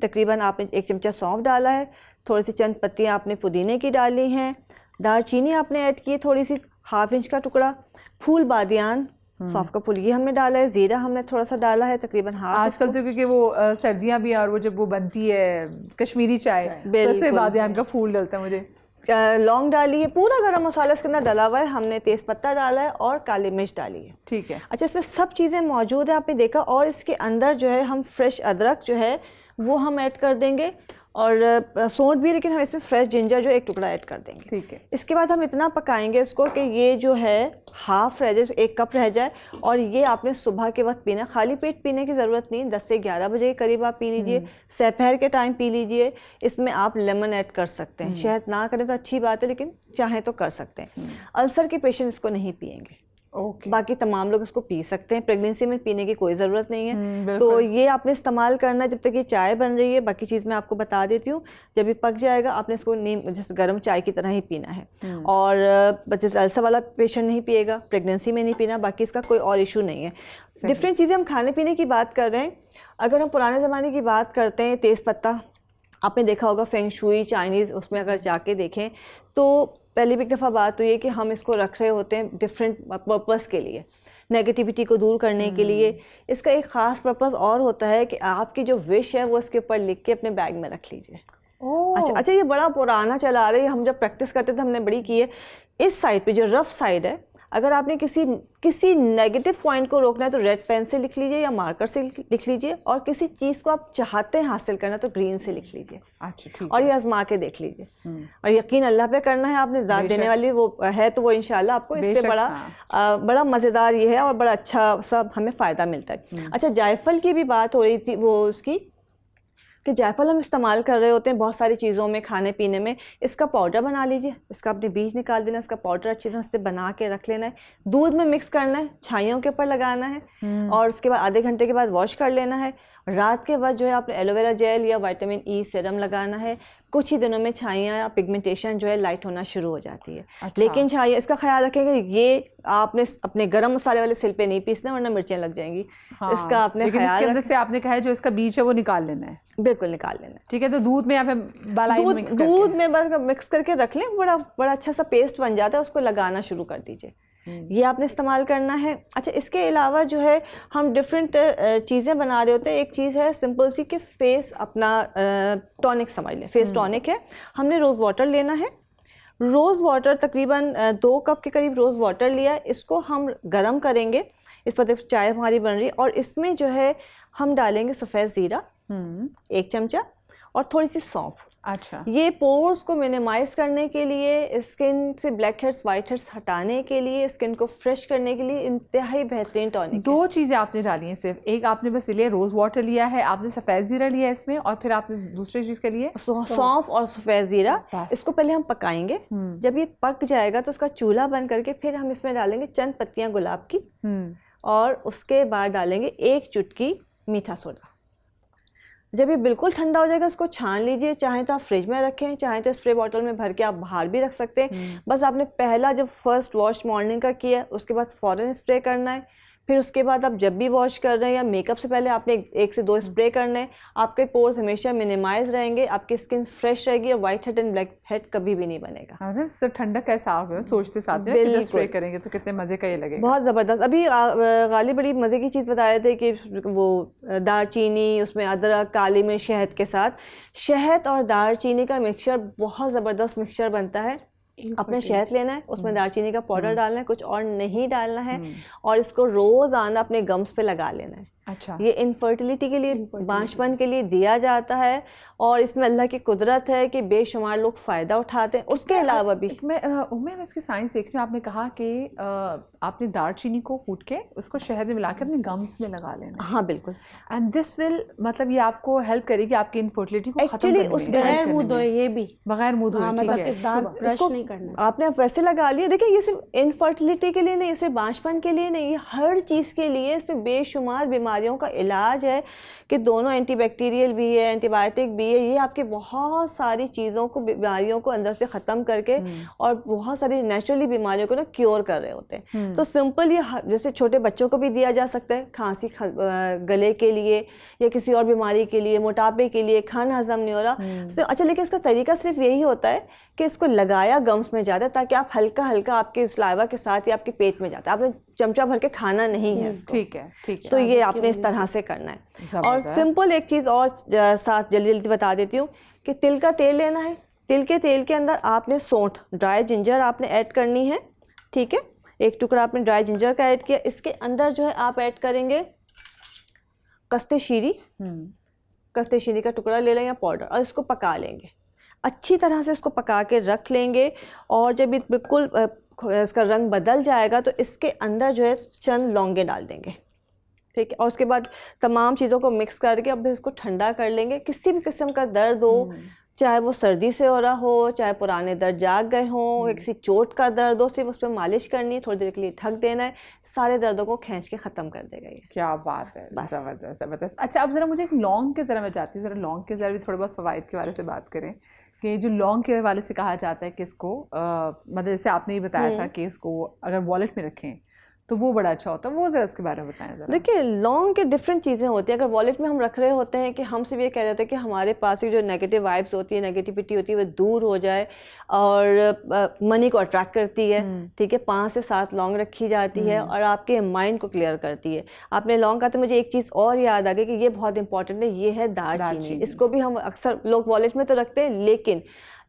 तकरीबन आपने 1 चमचा सौंफ डाला है, थोड़ी सी चंद पत्तियाँ आपने पुदीने की डाली हैं, दालचीनी आपने ऐड की है थोड़ी सी, 1/2 इंच का टुकड़ा, फूल बादियान, सौंफ का फूल ये हमने डाला है, ज़ीरा हमने थोड़ा सा डाला है तकरीबन 1/2।
आजकल तो क्योंकि वो सर्दियाँ भी और वो जब वो बनती है कश्मीरी चाय तो उससे बादियान का फूल डलता है। मुझे
लौंग डाली है, पूरा गरम मसाला इसके अंदर डला हुआ है, हमने तेज़पत्ता डाला है और काली मिर्च डाली है।
ठीक है।
अच्छा, इसमें सब चीज़ें मौजूद है, आपने देखा। और इसके अंदर जो है हम फ्रेश अदरक जो है वो हम ऐड कर देंगे और सौंठ भी, लेकिन हम इसमें फ्रेश जिंजर जो 1 टुकड़ा ऐड कर देंगे।
ठीक है।
इसके बाद हम इतना पकाएंगे इसको कि ये जो है हाफ रह जाए, 1 कप रह जाए। और ये आपने सुबह के वक्त पीना, खाली पेट पीने की ज़रूरत नहीं, 10 से 11 बजे के करीब आप पी लीजिए, दोपहर के टाइम पी लीजिए। इसमें आप लेमन ऐड कर सकते हैं, शहद ना करें तो अच्छी बात है, लेकिन चाहें तो कर सकते हैं। अल्सर के पेशेंट इसको नहीं पियेंगे, बाकी तमाम लोग इसको पी सकते हैं। प्रेगनेंसी में पीने की कोई ज़रूरत नहीं है। तो ये आपने इस्तेमाल करना है जब तक ये चाय बन रही है। बाकी चीज़ मैं आपको बता देती हूँ, जब ये पक जाएगा आपने इसको नीम जैसे गर्म चाय की तरह ही पीना है। और जैसे अल्सर वाला पेशेंट नहीं पिएगा, प्रेगनेंसी में नहीं पीना, बाकी इसका कोई और इशू नहीं है। डिफरेंट चीज़ें हम खाने पीने की बात कर रहे हैं। अगर हम पुराने ज़माने की बात करते हैं, तेज़पत्ता आपने देखा होगा, फेंग शुई चाइनीज़ उसमें अगर जाके देखें तो पहली भी एक दफ़ा बात हुई है कि हम इसको रख रहे होते हैं डिफरेंट पर्पस के लिए, नेगेटिविटी को दूर करने के लिए। इसका एक ख़ास पर्पस और होता है कि आपकी जो विश है वो इसके ऊपर लिख के अपने बैग में रख लीजिए। अच्छा, ये बड़ा पुराना चला आ रहा है, हम जब प्रैक्टिस करते थे हमने बड़ी की है। इस साइड पे जो रफ साइड है, अगर आपने किसी नेगेटिव पॉइंट को रोकना है तो रेड पेन से लिख लीजिए या मार्कर से लिख लीजिए, और किसी चीज़ को आप चाहते हैं हासिल करना तो ग्रीन से लिख लीजिए।
अच्छा, ठीक
और
है।
ये आजमा के देख लीजिए, और यकीन अल्लाह पे करना है आपने, ज़ात देने वाली वो है तो वो इंशाल्लाह आपको इससे
बेशक,
बड़ा
हाँ।
बड़ा मज़ेदार ये है और बड़ा अच्छा सा हमें फ़ायदा मिलता है। अच्छा, जायफल की भी बात हो रही थी वो उसकी, कि जायफल हम इस्तेमाल कर रहे होते हैं बहुत सारी चीज़ों में, खाने पीने में। इसका पाउडर बना लीजिए, इसका अपने बीज निकाल देना, इसका पाउडर अच्छी तरह से बना के रख लेना है, दूध में मिक्स करना है, छाइयों के ऊपर लगाना है, और उसके बाद आधे घंटे के बाद वॉश कर लेना है। रात के वक्त जो है आपने एलोवेरा जेल या विटामिन ई सीरम लगाना है। कुछ ही दिनों में छाइयाँ या पिगमेंटेशन जो है लाइट होना शुरू हो जाती है।
अच्छा।
लेकिन छाइयाँ, इसका ख्याल रखेंगे ये आपने अपने गरम मसाले वाले सिल पे नहीं पीसना, वरना मिर्चें लग जाएंगी।
हाँ,
इसका आपने
लेकिन इसके
ख्याल
अंदर से आपने कहा है जो इसका बीज है वो निकाल लेना है।
बिल्कुल निकाल लेना है।
ठीक है, तो दूध में या फिर बालाई में
दूध में बस मिक्स करके रख लें, बड़ा अच्छा सा पेस्ट बन जाता है, उसको लगाना शुरू कर दीजिए। ये आपने इस्तेमाल करना है। अच्छा, इसके अलावा जो है हम डिफरेंट चीज़ें बना रहे होते हैं। एक चीज़ है सिंपल सी कि फेस अपना टॉनिक समझ लें, फेस टॉनिक है। हमने रोज़ वाटर लेना है, रोज़ वाटर तकरीबन 2 कप के करीब रोज़ वाटर लिया। इसको हम गरम करेंगे, इस वक्त चाय हमारी बन रही है, और इसमें जो है हम डालेंगे सफ़ेद ज़ीरा 1 चमचा और थोड़ी सी सौंफ।
अच्छा,
ये पोर्स को मिनिमाइज करने के लिए, स्किन से ब्लैक हेड्स वाइट हेड्स हटाने के लिए, स्किन को फ्रेश करने के लिए इंतहाई बेहतरीन टॉनिक है।
2 चीज़ें आपने डाली हैं सिर्फ, एक आपने बस लिए रोज़ वाटर लिया है, आपने सफ़ेद ज़ीरा लिया है इसमें, और फिर आपने दूसरी चीज़ के लिए
सौंफ और सफ़ेद ज़ीरा।
बस।
इसको पहले हम पकाएंगे, जब ये पक जाएगा तो उसका चूल्हा बंद करके फिर हम इसमें डालेंगे चंद पत्तियां गुलाब की, और उसके बाद डालेंगे 1 चुटकी मीठा सोडा। जब ये बिल्कुल ठंडा हो जाएगा उसको छान लीजिए, चाहे तो आप फ्रिज में रखें, चाहे तो स्प्रे बॉटल में भर के आप बाहर भी रख सकते हैं। बस आपने पहला जब फर्स्ट वॉश मॉर्निंग का किया, उसके बाद फ़ौरन स्प्रे करना है। फिर उसके बाद आप जब भी वॉश कर रहे हैं या मेकअप से पहले आपने 1 से 2 स्प्रे करने हैं। आपके पोर्स हमेशा मिनिमाइज रहेंगे, आपकी स्किन फ्रेश रहेगी, और white head and black head कभी भी नहीं बनेगा।
सिर्फ ठंडक कैसा आ गया सोचते साथ में,
बिल्कुल।
स्प्रे करेंगे तो कितने मज़े का ये लगेगा।
बहुत ज़बरदस्त। अभी गालिब बड़ी मज़े की चीज़ बता रहे थे कि वो दालचीनी, उसमें अदरक, काली मिर्च, शहद के साथ, शहद और दालचीनी का मिक्सचर बहुत ज़बरदस्त मिक्सचर बनता है। अपने शहद लेना है, उसमें दालचीनी का पाउडर डालना है, कुछ और नहीं डालना है, और इसको रोज़ाना अपने गम्स पे लगा लेना है।
अच्छा,
ये इनफर्टिलिटी के लिए, बांझपन के लिए दिया जाता है, और इसमें अल्लाह की कुदरत है कि बेशुमार लोग फ़ायदा उठाते हैं। उसके अलावा भी
मैं इसकी साइंस देख रही हूँ। आपने कहा कि आपने दालचीनी को कूट के उसको शहद में मिलाकर अपने गम्स में लगा लेना है।
हाँ बिल्कुल,
एंड दिस विल, मतलब ये आपको हेल्प करेगी आपकी इनफर्टिलिटी को खत्म
Actually,
करने
उस
में,
बगैर
करने
मुंह धोए,
में।
ये भी
बगैर मुंह धोए,
हाँ,
ठीक
मतलब
है।
दांत ब्रश
इसको
नहीं करना।
आपने आप वैसे लगा लिया। देखिए, ये सिर्फ इनफर्टिलिटी के लिए नहीं, ये सिर्फ बांझपन के लिए नहीं, ये हर चीज़ के लिए। इसमें बेशुमार बीमारियों का इलाज है कि दोनों एंटीबैक्टीरियल भी है, एंटीबायोटिक भी है। ये आपके बहुत सारी चीज़ों को, बीमारियों को अंदर से ख़त्म करके और बहुत सारी नेचुरली बीमारियों को ना क्योर कर रहे होते हैं। तो सिंपल ये जैसे छोटे बच्चों को भी दिया जा सकता है, खांसी गले के लिए या किसी और बीमारी के लिए, मोटापे के लिए, खाना हजम नहीं हो रहा। अच्छा, लेकिन इसका तरीका सिर्फ यही होता है कि इसको लगाया गम्स में जाता है, ताकि आप हल्का हल्का आपके सलाइवा के साथ या आपके पेट में जाता है। आपने चमचा भर के खाना नहीं है इसको।
ठीक है, ठीक है।
तो ये आपने इस तरह से करना है। और
ज़बरदस्त।
सिंपल एक चीज़ और साथ जल्दी जल्दी बता देती हूँ कि तिल का तेल लेना है। तिल के तेल के अंदर आपने सौंठ, ड्राई जिंजर आपने ऐड करनी है, ठीक है। 1 टुकड़ा आपने ड्राई जिंजर का ऐड किया। इसके अंदर जो है आप ऐड करेंगे कस्ते शीरी, कस्ते शीरी का टुकड़ा ले लें या पाउडर, और इसको पका लेंगे अच्छी तरह से। इसको पका के रख लेंगे, और जब ये बिल्कुल इसका रंग बदल जाएगा तो इसके अंदर जो है चंद लौंगे डाल देंगे, ठीक है। और उसके बाद तमाम चीज़ों को मिक्स करके अब इसको ठंडा कर लेंगे। किसी भी किस्म का दर्द हो, चाहे वो सर्दी से हो रहा हो, चाहे पुराने दर्द जाग गए हों, या किसी चोट का दर्द हो, सिर्फ उस पर मालिश करनी है, थोड़ी देर के लिए ढक देना है, सारे दर्दों को खींच के ख़त्म कर देगा ये।
क्या बात है,
बस।
ज़बरदस्त ज़बरदस्त। अच्छा, अब ज़रा मुझे एक लौंग के ज़रा मैं चाहती हूँ, ज़रा लौंग के ज़रा भी थोड़े बहुत फ़वाइद के बारे से बात करें कि जो लौंग के हवाले से कहा जाता है कि इसको मतलब जैसे आपने ही बताया था कि इसको अगर वॉलेट में रखें तो वो बड़ा अच्छा होता है, वो ज़रा इसके बारे में बताएं ज़रा।
देखिए, लौंग के डिफरेंट चीज़ें होती हैं। अगर वॉलेट में हम रख रहे होते हैं कि हम सिर्फ ये कह रहे होते हैं कि हमारे पास की जो नेगेटिव वाइब्स होती है, नेगेटिविटी होती है, वो दूर हो जाए, और मनी को अट्रैक्ट करती है, ठीक है। 5 से 7 लौंग रखी जाती है और आपके माइंड को क्लियर करती है। आपने लौंग कहा तो मुझे एक चीज़ और याद आ गई कि ये बहुत इंपॉर्टेंट है, ये है दालचीनी। इसको भी हम अक्सर लोग वॉलेट में तो रखते हैं, लेकिन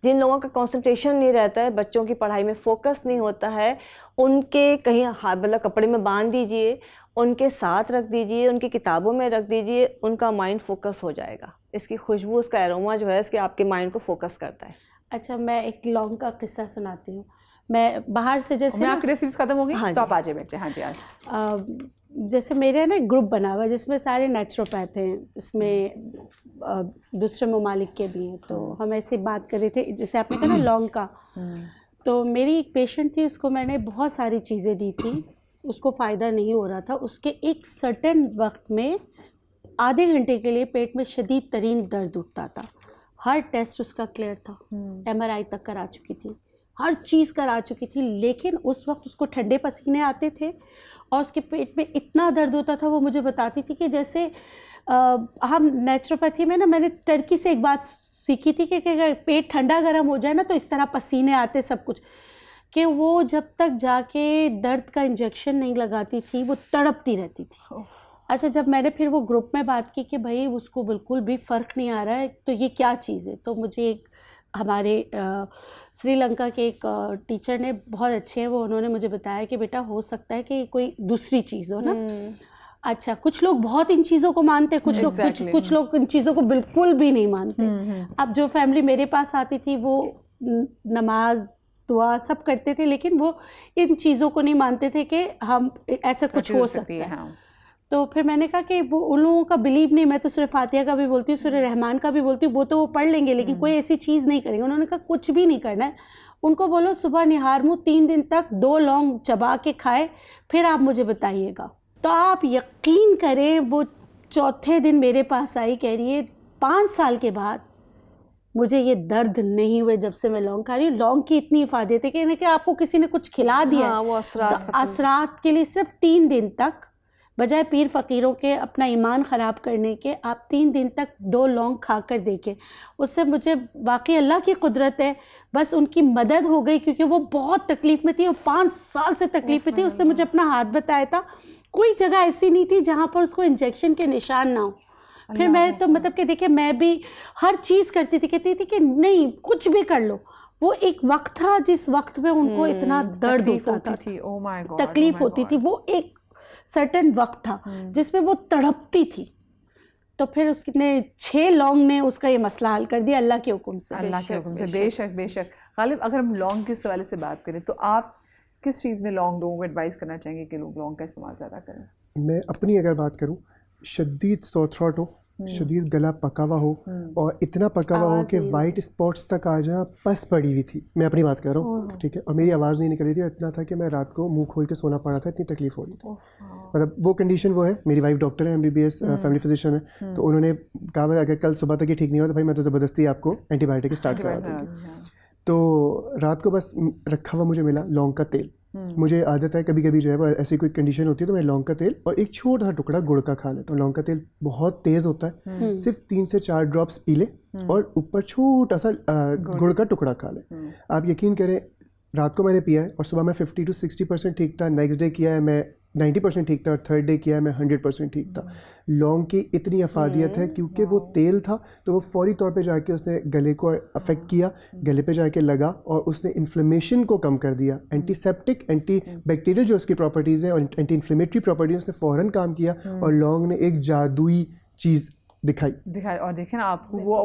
जिन लोगों का कंसंट्रेशन नहीं रहता है, बच्चों की पढ़ाई में फोकस नहीं होता है, उनके कहीं हाथ मतलब कपड़े में बांध दीजिए, उनके साथ रख दीजिए, उनकी किताबों में रख दीजिए, उनका माइंड फोकस हो जाएगा। इसकी खुशबू, उसका एरोमा जो है इसके आपके माइंड को फोकस करता है।
अच्छा, मैं एक लौंग का किस्सा सुनाती हूँ। मैं बाहर से जैसे
मैं
ना,
आपकी रेसिपीज खत्म हो गई
हाँ
तो
जी।
आप आ जाए बैठे। हाँ जी, आज
जैसे मेरे ना ग्रुप बना हुआ है जिसमें सारे नेचुरोपैथ हैं, इसमें दूसरे ममालिक के भी हैं। तो हम ऐसे बात कर रहे थे, जैसे आपने कहा ना लौंग का, तो मेरी एक पेशेंट थी, उसको मैंने बहुत सारी चीज़ें दी थी, उसको फ़ायदा नहीं हो रहा था। उसके एक सर्टेन वक्त में आधे घंटे के लिए पेट में शदीद तरीन दर्द उठता था। हर टेस्ट उसका क्लियर था, MRI तक करा चुकी थी, हर चीज़ करा चुकी थी, लेकिन उस वक्त उसको ठंडे पसीने आते थे और उसके पेट में इतना दर्द होता था। वो मुझे बताती थी कि जैसे हम नेचुरोपैथी में ना, मैंने टर्की से एक बात सीखी थी कि अगर पेट ठंडा गर्म हो जाए ना तो इस तरह पसीने आते सब कुछ, कि वो जब तक जाके दर्द का इंजेक्शन नहीं लगाती थी वो तड़पती रहती थी। अच्छा, जब मैंने फिर वो ग्रुप में बात की कि भाई उसको बिल्कुल भी फ़र्क नहीं आ रहा है, तो ये क्या चीज़ है, तो मुझे एक हमारे श्रीलंका के एक टीचर ने, बहुत अच्छे हैं वो, उन्होंने मुझे बताया कि बेटा हो सकता है कि कोई दूसरी चीज़ हो ना। अच्छा, कुछ लोग बहुत इन चीज़ों को मानते हैं, कुछ लोग कुछ लोग इन चीज़ों को बिल्कुल भी नहीं मानते। अब जो फैमिली मेरे पास आती थी वो नमाज दुआ सब करते थे, लेकिन वो इन चीज़ों को नहीं मानते थे कि हम ऐसा कुछ हो सकता है।
हाँ।
तो फिर मैंने कहा कि वो उन लोगों का बिलीव नहीं, मैं तो सूरह फातिहा का भी बोलती हूँ, सूरह रहमान का भी बोलती हूँ, वो तो वो पढ़ लेंगे लेकिन कोई ऐसी चीज़ नहीं करेंगे। उन्होंने कहा कुछ भी नहीं करना है, उनको बोलो सुबह निहार मुँह 3 दिन तक 2 लौंग चबा के खाए, फिर आप मुझे बताइएगा। तो आप यकीन करें, वो चौथे दिन मेरे पास आई, कह रही है 5 साल के बाद मुझे ये दर्द नहीं हुए जब से मैं लौंग खा रही हूँ। लौंग की इतनी इफादत है कि आपको किसी ने कुछ खिला दिया,
हाँ, वो
असरात के लिए सिर्फ 3 दिन तक, बजाय पीर फ़कीरों के अपना ईमान ख़राब करने के, आप 3 दिन तक 2 लौंग खा कर देखें। उससे मुझे वाकई अल्लाह की कुदरत है, बस उनकी मदद हो गई, क्योंकि वो बहुत तकलीफ़ में थी, वो 5 साल से तकलीफ़ में थी। उसने मुझे अपना हाथ बताया था, कोई जगह ऐसी नहीं थी जहाँ पर उसको इंजेक्शन के निशान ना हो। फिर मैं तो मतलब कि देखिए, मैं भी हर चीज़ करती थी, कहती थी कि नहीं कुछ भी कर लो। वो एक वक्त था जिस वक्त में उनको इतना दर्द होता था, तकलीफ़ होती थी, वो एक सर्टेन वक्त था जिसमें वो तड़पती थी। तो फिर उसने 6 लौंग ने उसका ये मसला हल कर दिया, अल्लाह के हुक्म से।
अल्लाह के हुक्म से, बेशक बेशक। गालिब, अगर हम लौंग के हवाले से बात करें तो आप किस चीज़ में लौंग लोगों को एडवाइस करना चाहेंगे कि लोग लौंग का इस्तेमाल ज़्यादा करें?
मैं अपनी अगर बात करूं, शदीद सोर थ्रोट हो, शदीद गला पका हुआ हो और इतना पका हुआ हो कि वाइट स्पॉट्स तक आ जाए, पस पड़ी हुई थी, मैं अपनी बात कर रहा हूँ, ठीक है, और मेरी आवाज़ नहीं निकल रही थी, इतना था कि मैं रात को मुंह खोल के सोना पड़ा था, इतनी तकलीफ हो रही थी। मतलब वो कंडीशन वो है। मेरी वाइफ डॉक्टर है, MBBS फैमिली फिजिशियन है, तो उन्होंने कहा अगर कल सुबह तक ये ठीक नहीं हो तो भाई मैं तो ज़बरदस्ती आपको एंटीबायोटिक स्टार्ट करा दूँगी। तो रात को बस रखा हुआ मुझे मिला लौंग का तेल। मुझे आदत है कभी कभी जो है वो ऐसी कोई कंडीशन होती है तो मैं लौंग का तेल और एक छोटा सा टुकड़ा गुड़ का खा लेता हूँ। लौंग का तेल बहुत तेज़ होता है, सिर्फ 3 से 4 ड्रॉप्स पी ले और ऊपर छोटा सा गुड़ का टुकड़ा खा ले। आप यकीन करें, रात को मैंने पिया है और सुबह मैं 50 to 60% ठीक था, नेक्स्ट डे किया है मैं 90% ठीक था और थर्ड डे किया है मैं 100% ठीक था। लौंग की इतनी अफादियत है क्योंकि वो तेल था तो वो फौरी तौर पे जाके उसने गले को अफेक्ट किया, गले पे जाके लगा और उसने इन्फ्लेमेशन को कम कर दिया। एंटीसेप्टिक, एंटी बैक्टीरियल जो उसकी प्रॉपर्टीज़ हैं और एंटी इन्फ्लेमेटरी प्रॉपर्टीज़ उसने फ़ौरन काम किया और लौंग ने एक जादुई चीज़ दिखाई। और
देखें ना, आप वो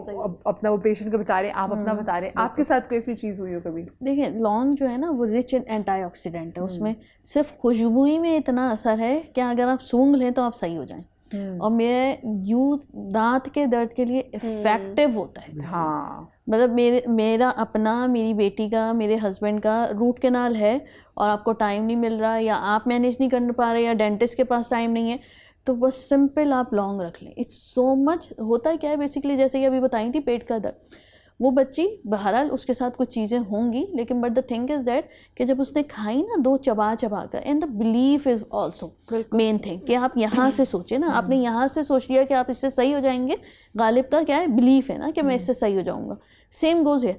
अपना वो पेशेंट को बता रहे हैं, आप अपना बता रहे हैं, आपके साथ कोई ऐसी चीज़ हुई हो कभी?
देखिए, लौंग जो है ना वो रिच इन एंटीऑक्सीडेंट है, उसमें सिर्फ खुशबू ही में इतना असर है कि अगर आप सूंघ लें तो आप सही हो जाएं। और मेरे दांत के दर्द के लिए इफेक्टिव होता है।
हाँ,
मतलब मेरा अपना, मेरी बेटी का, मेरे हस्बैंड का रूट कैनाल है और आपको टाइम नहीं मिल रहा या आप मैनेज नहीं कर पा रहे या डेंटिस्ट के पास टाइम नहीं है, तो बस सिंपल आप लौंग रख लें। It's so much. होता है क्या है बेसिकली, जैसे कि अभी बताई थी पेट का दर्द, वो बच्ची बहरहाल उसके साथ कुछ चीज़ें होंगी, लेकिन but the thing is that कि जब उसने खाई ना 2 चबा कर, and the belief is also main thing कि आप यहाँ से सोचें ना, आपने यहाँ से सोच लिया कि आप इससे सही हो जाएंगे। गालिब का क्या है, बिलीफ है ना कि मैं इससे सही हो जाऊँगा। सेम गोज़ है,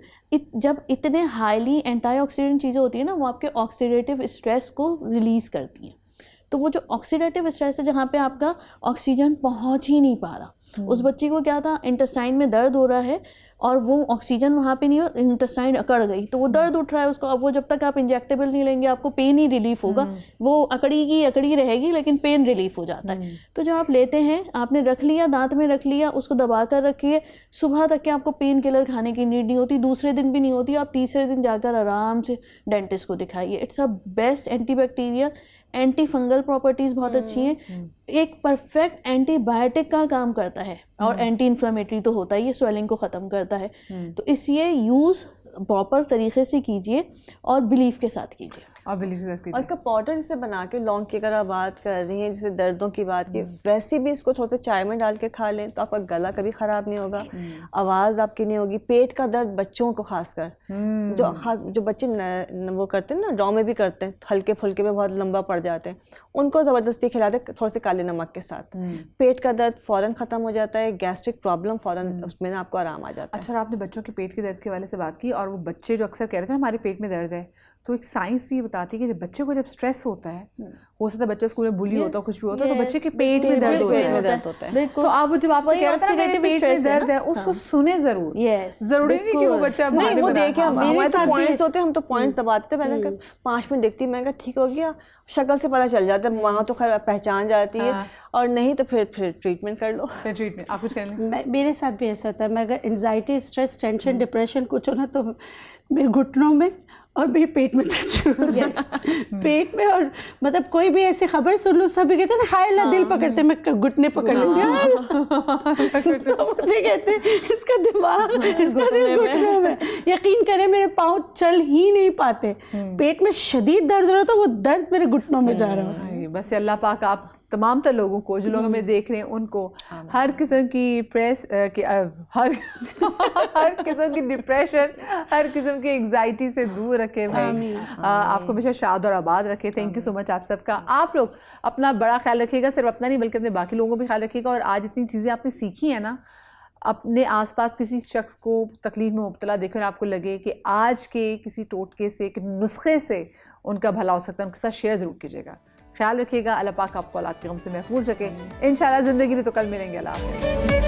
जब इतने हाईली एंटीऑक्सीडेंट चीज़ें होती हैं ना, वो आपके ऑक्सीडेटिव स्ट्रेस को रिलीज़ करती हैं। तो वो जो ऑक्सीडेटिव स्ट्रेस है, जहाँ पे आपका ऑक्सीजन पहुँच ही नहीं पा रहा, उस बच्ची को क्या था, इंटेस्टाइन में दर्द हो रहा है और वो ऑक्सीजन वहाँ पे नहीं हो, इंटेस्टाइन अकड़ गई, तो वो दर्द उठ रहा है उसको। अब वो जब तक आप इंजेक्टेबल नहीं लेंगे आपको पेन ही रिलीफ होगा, वो अकड़ी रहेगी लेकिन पेन रिलीफ हो जाता है। तो जब आप लेते हैं, आपने रख लिया, दांत में रख लिया, उसको दबा कर रखिए, सुबह तक के आपको पेन किलर खाने की नीड नहीं होती, दूसरे दिन भी नहीं होती, आप तीसरे दिन जाकर आराम से डेंटिस्ट को दिखाइए। It's a best antibacterial, anti fungal properties बहुत अच्छी हैं, एक परफेक्ट एंटीबायोटिक का काम करता है और एंटी इन्फ्लेमेटरी तो होता ही है, स्वेलिंग को ख़त्म करता है। तो इसलिए यूज़ प्रॉपर तरीके से कीजिए और बिलीफ के साथ कीजिए।
और इसका पाउडर जैसे बना के, लौंग की अगर आप बात कर रही हैं, जैसे दर्दों की बात की, वैसे भी इसको थोड़ा सा चाय में डाल के खा लें तो आपका गला कभी ख़राब नहीं होगा, आवाज़ आपकी नहीं होगी। पेट का दर्द बच्चों को खासकर, जो बच्चे वो करते हैं ना, ड्रॉ में भी करते हैं, हल्के फुल्के में बहुत लंबा पड़ जाते हैं, उनको ज़बरदस्ती खिला दे थोड़े से काले नमक के साथ, पेट का दर्द फ़ौरन ख़त्म हो जाता है, गैस्ट्रिक प्रॉब्लम फ़ौरन उसमें ना आपको आराम आ जाता है।
अच्छा, आपने बच्चों के पेट के दर्द के वाले से बात की, और वो बच्चे जो अक्सर कह रहे थे हमारे पेट में दर्द है, तो एक साइंस भी बताती है कि जब बच्चे को जब स्ट्रेस होता है, हो सकता है बच्चा स्कूल में बुली होता है, कुछ भी होता है, तो बच्चे के पेट में दर्द होता है। तो आप वो जब आपसे कह रहे हैं पेट में दर्द है, उसको सुने जरूर। जरूरी नहीं कि वो बच्चा
नहीं, वो देखे हमारे तो पॉइंट्स होते हैं, हम तो पॉइंट्स दबाते थे, मैंने 5 मिनट देखती, मैं ठीक हो गया, शक्ल से पता चल जाता है, वहाँ तो खैर पहचान जाती है, और नहीं तो फिर ट्रीटमेंट कर लो।
ट्रीटमेंट आप कुछ करें।
मेरे साथ भी ऐसा था, मैं अगर एंजाइटी, स्ट्रेस, टेंशन, डिप्रेशन कुछ हो ना, तो मेरे घुटनों में और मेरे पेट में दर्द शुरू हो जाए, पेट में। और मतलब कोई भी ऐसी खबर सुन लो, सभी कहते हैं ना, हाय ला दिल पकड़ते, मैं घुटने पकड़ लेती हूँ, तो मुझे कहते हैं इसका दिमाग, इसका दिल घुटनों में। यकीन करें मेरे पाँव चल ही नहीं पाते, पेट में शदीद दर्द हो रहा था, वो दर्द मेरे घुटनों में जा रहा है।
बस अल्लाह पाक आप तमाम तर लोगों को, जो लोग हमें देख रहे हैं, उनको हर किस्म की हर किस्म की डिप्रेशन, हर किस्म की एग्जाइटी से दूर रखे भाई। आपको हमेशा शाद और आबाद रखे। थैंक यू सो मच आप सबका। आप लोग अपना बड़ा ख्याल रखिएगा, सिर्फ अपना नहीं बल्कि अपने बाकी लोगों का भी ख्याल रखिएगा। और आज इतनी चीज़ें आपने सीखी हैं ना, अपने आसपास किसी शख्स को तकलीफ में मुब्तला देखकर आपको लगे कि आज के किसी टोटके से, एक नुस्खे से उनका भला हो सकता है, उनके साथ शेयर ज़रूर कीजिएगा। ख्याल रखिएगा, अल्लाह पाक आपको औलाद के गम से महफूज रखे। इंशाल्लाह ज़िंदगी में तो कल मिलेंगे। अल्लाह हाफ़िज़।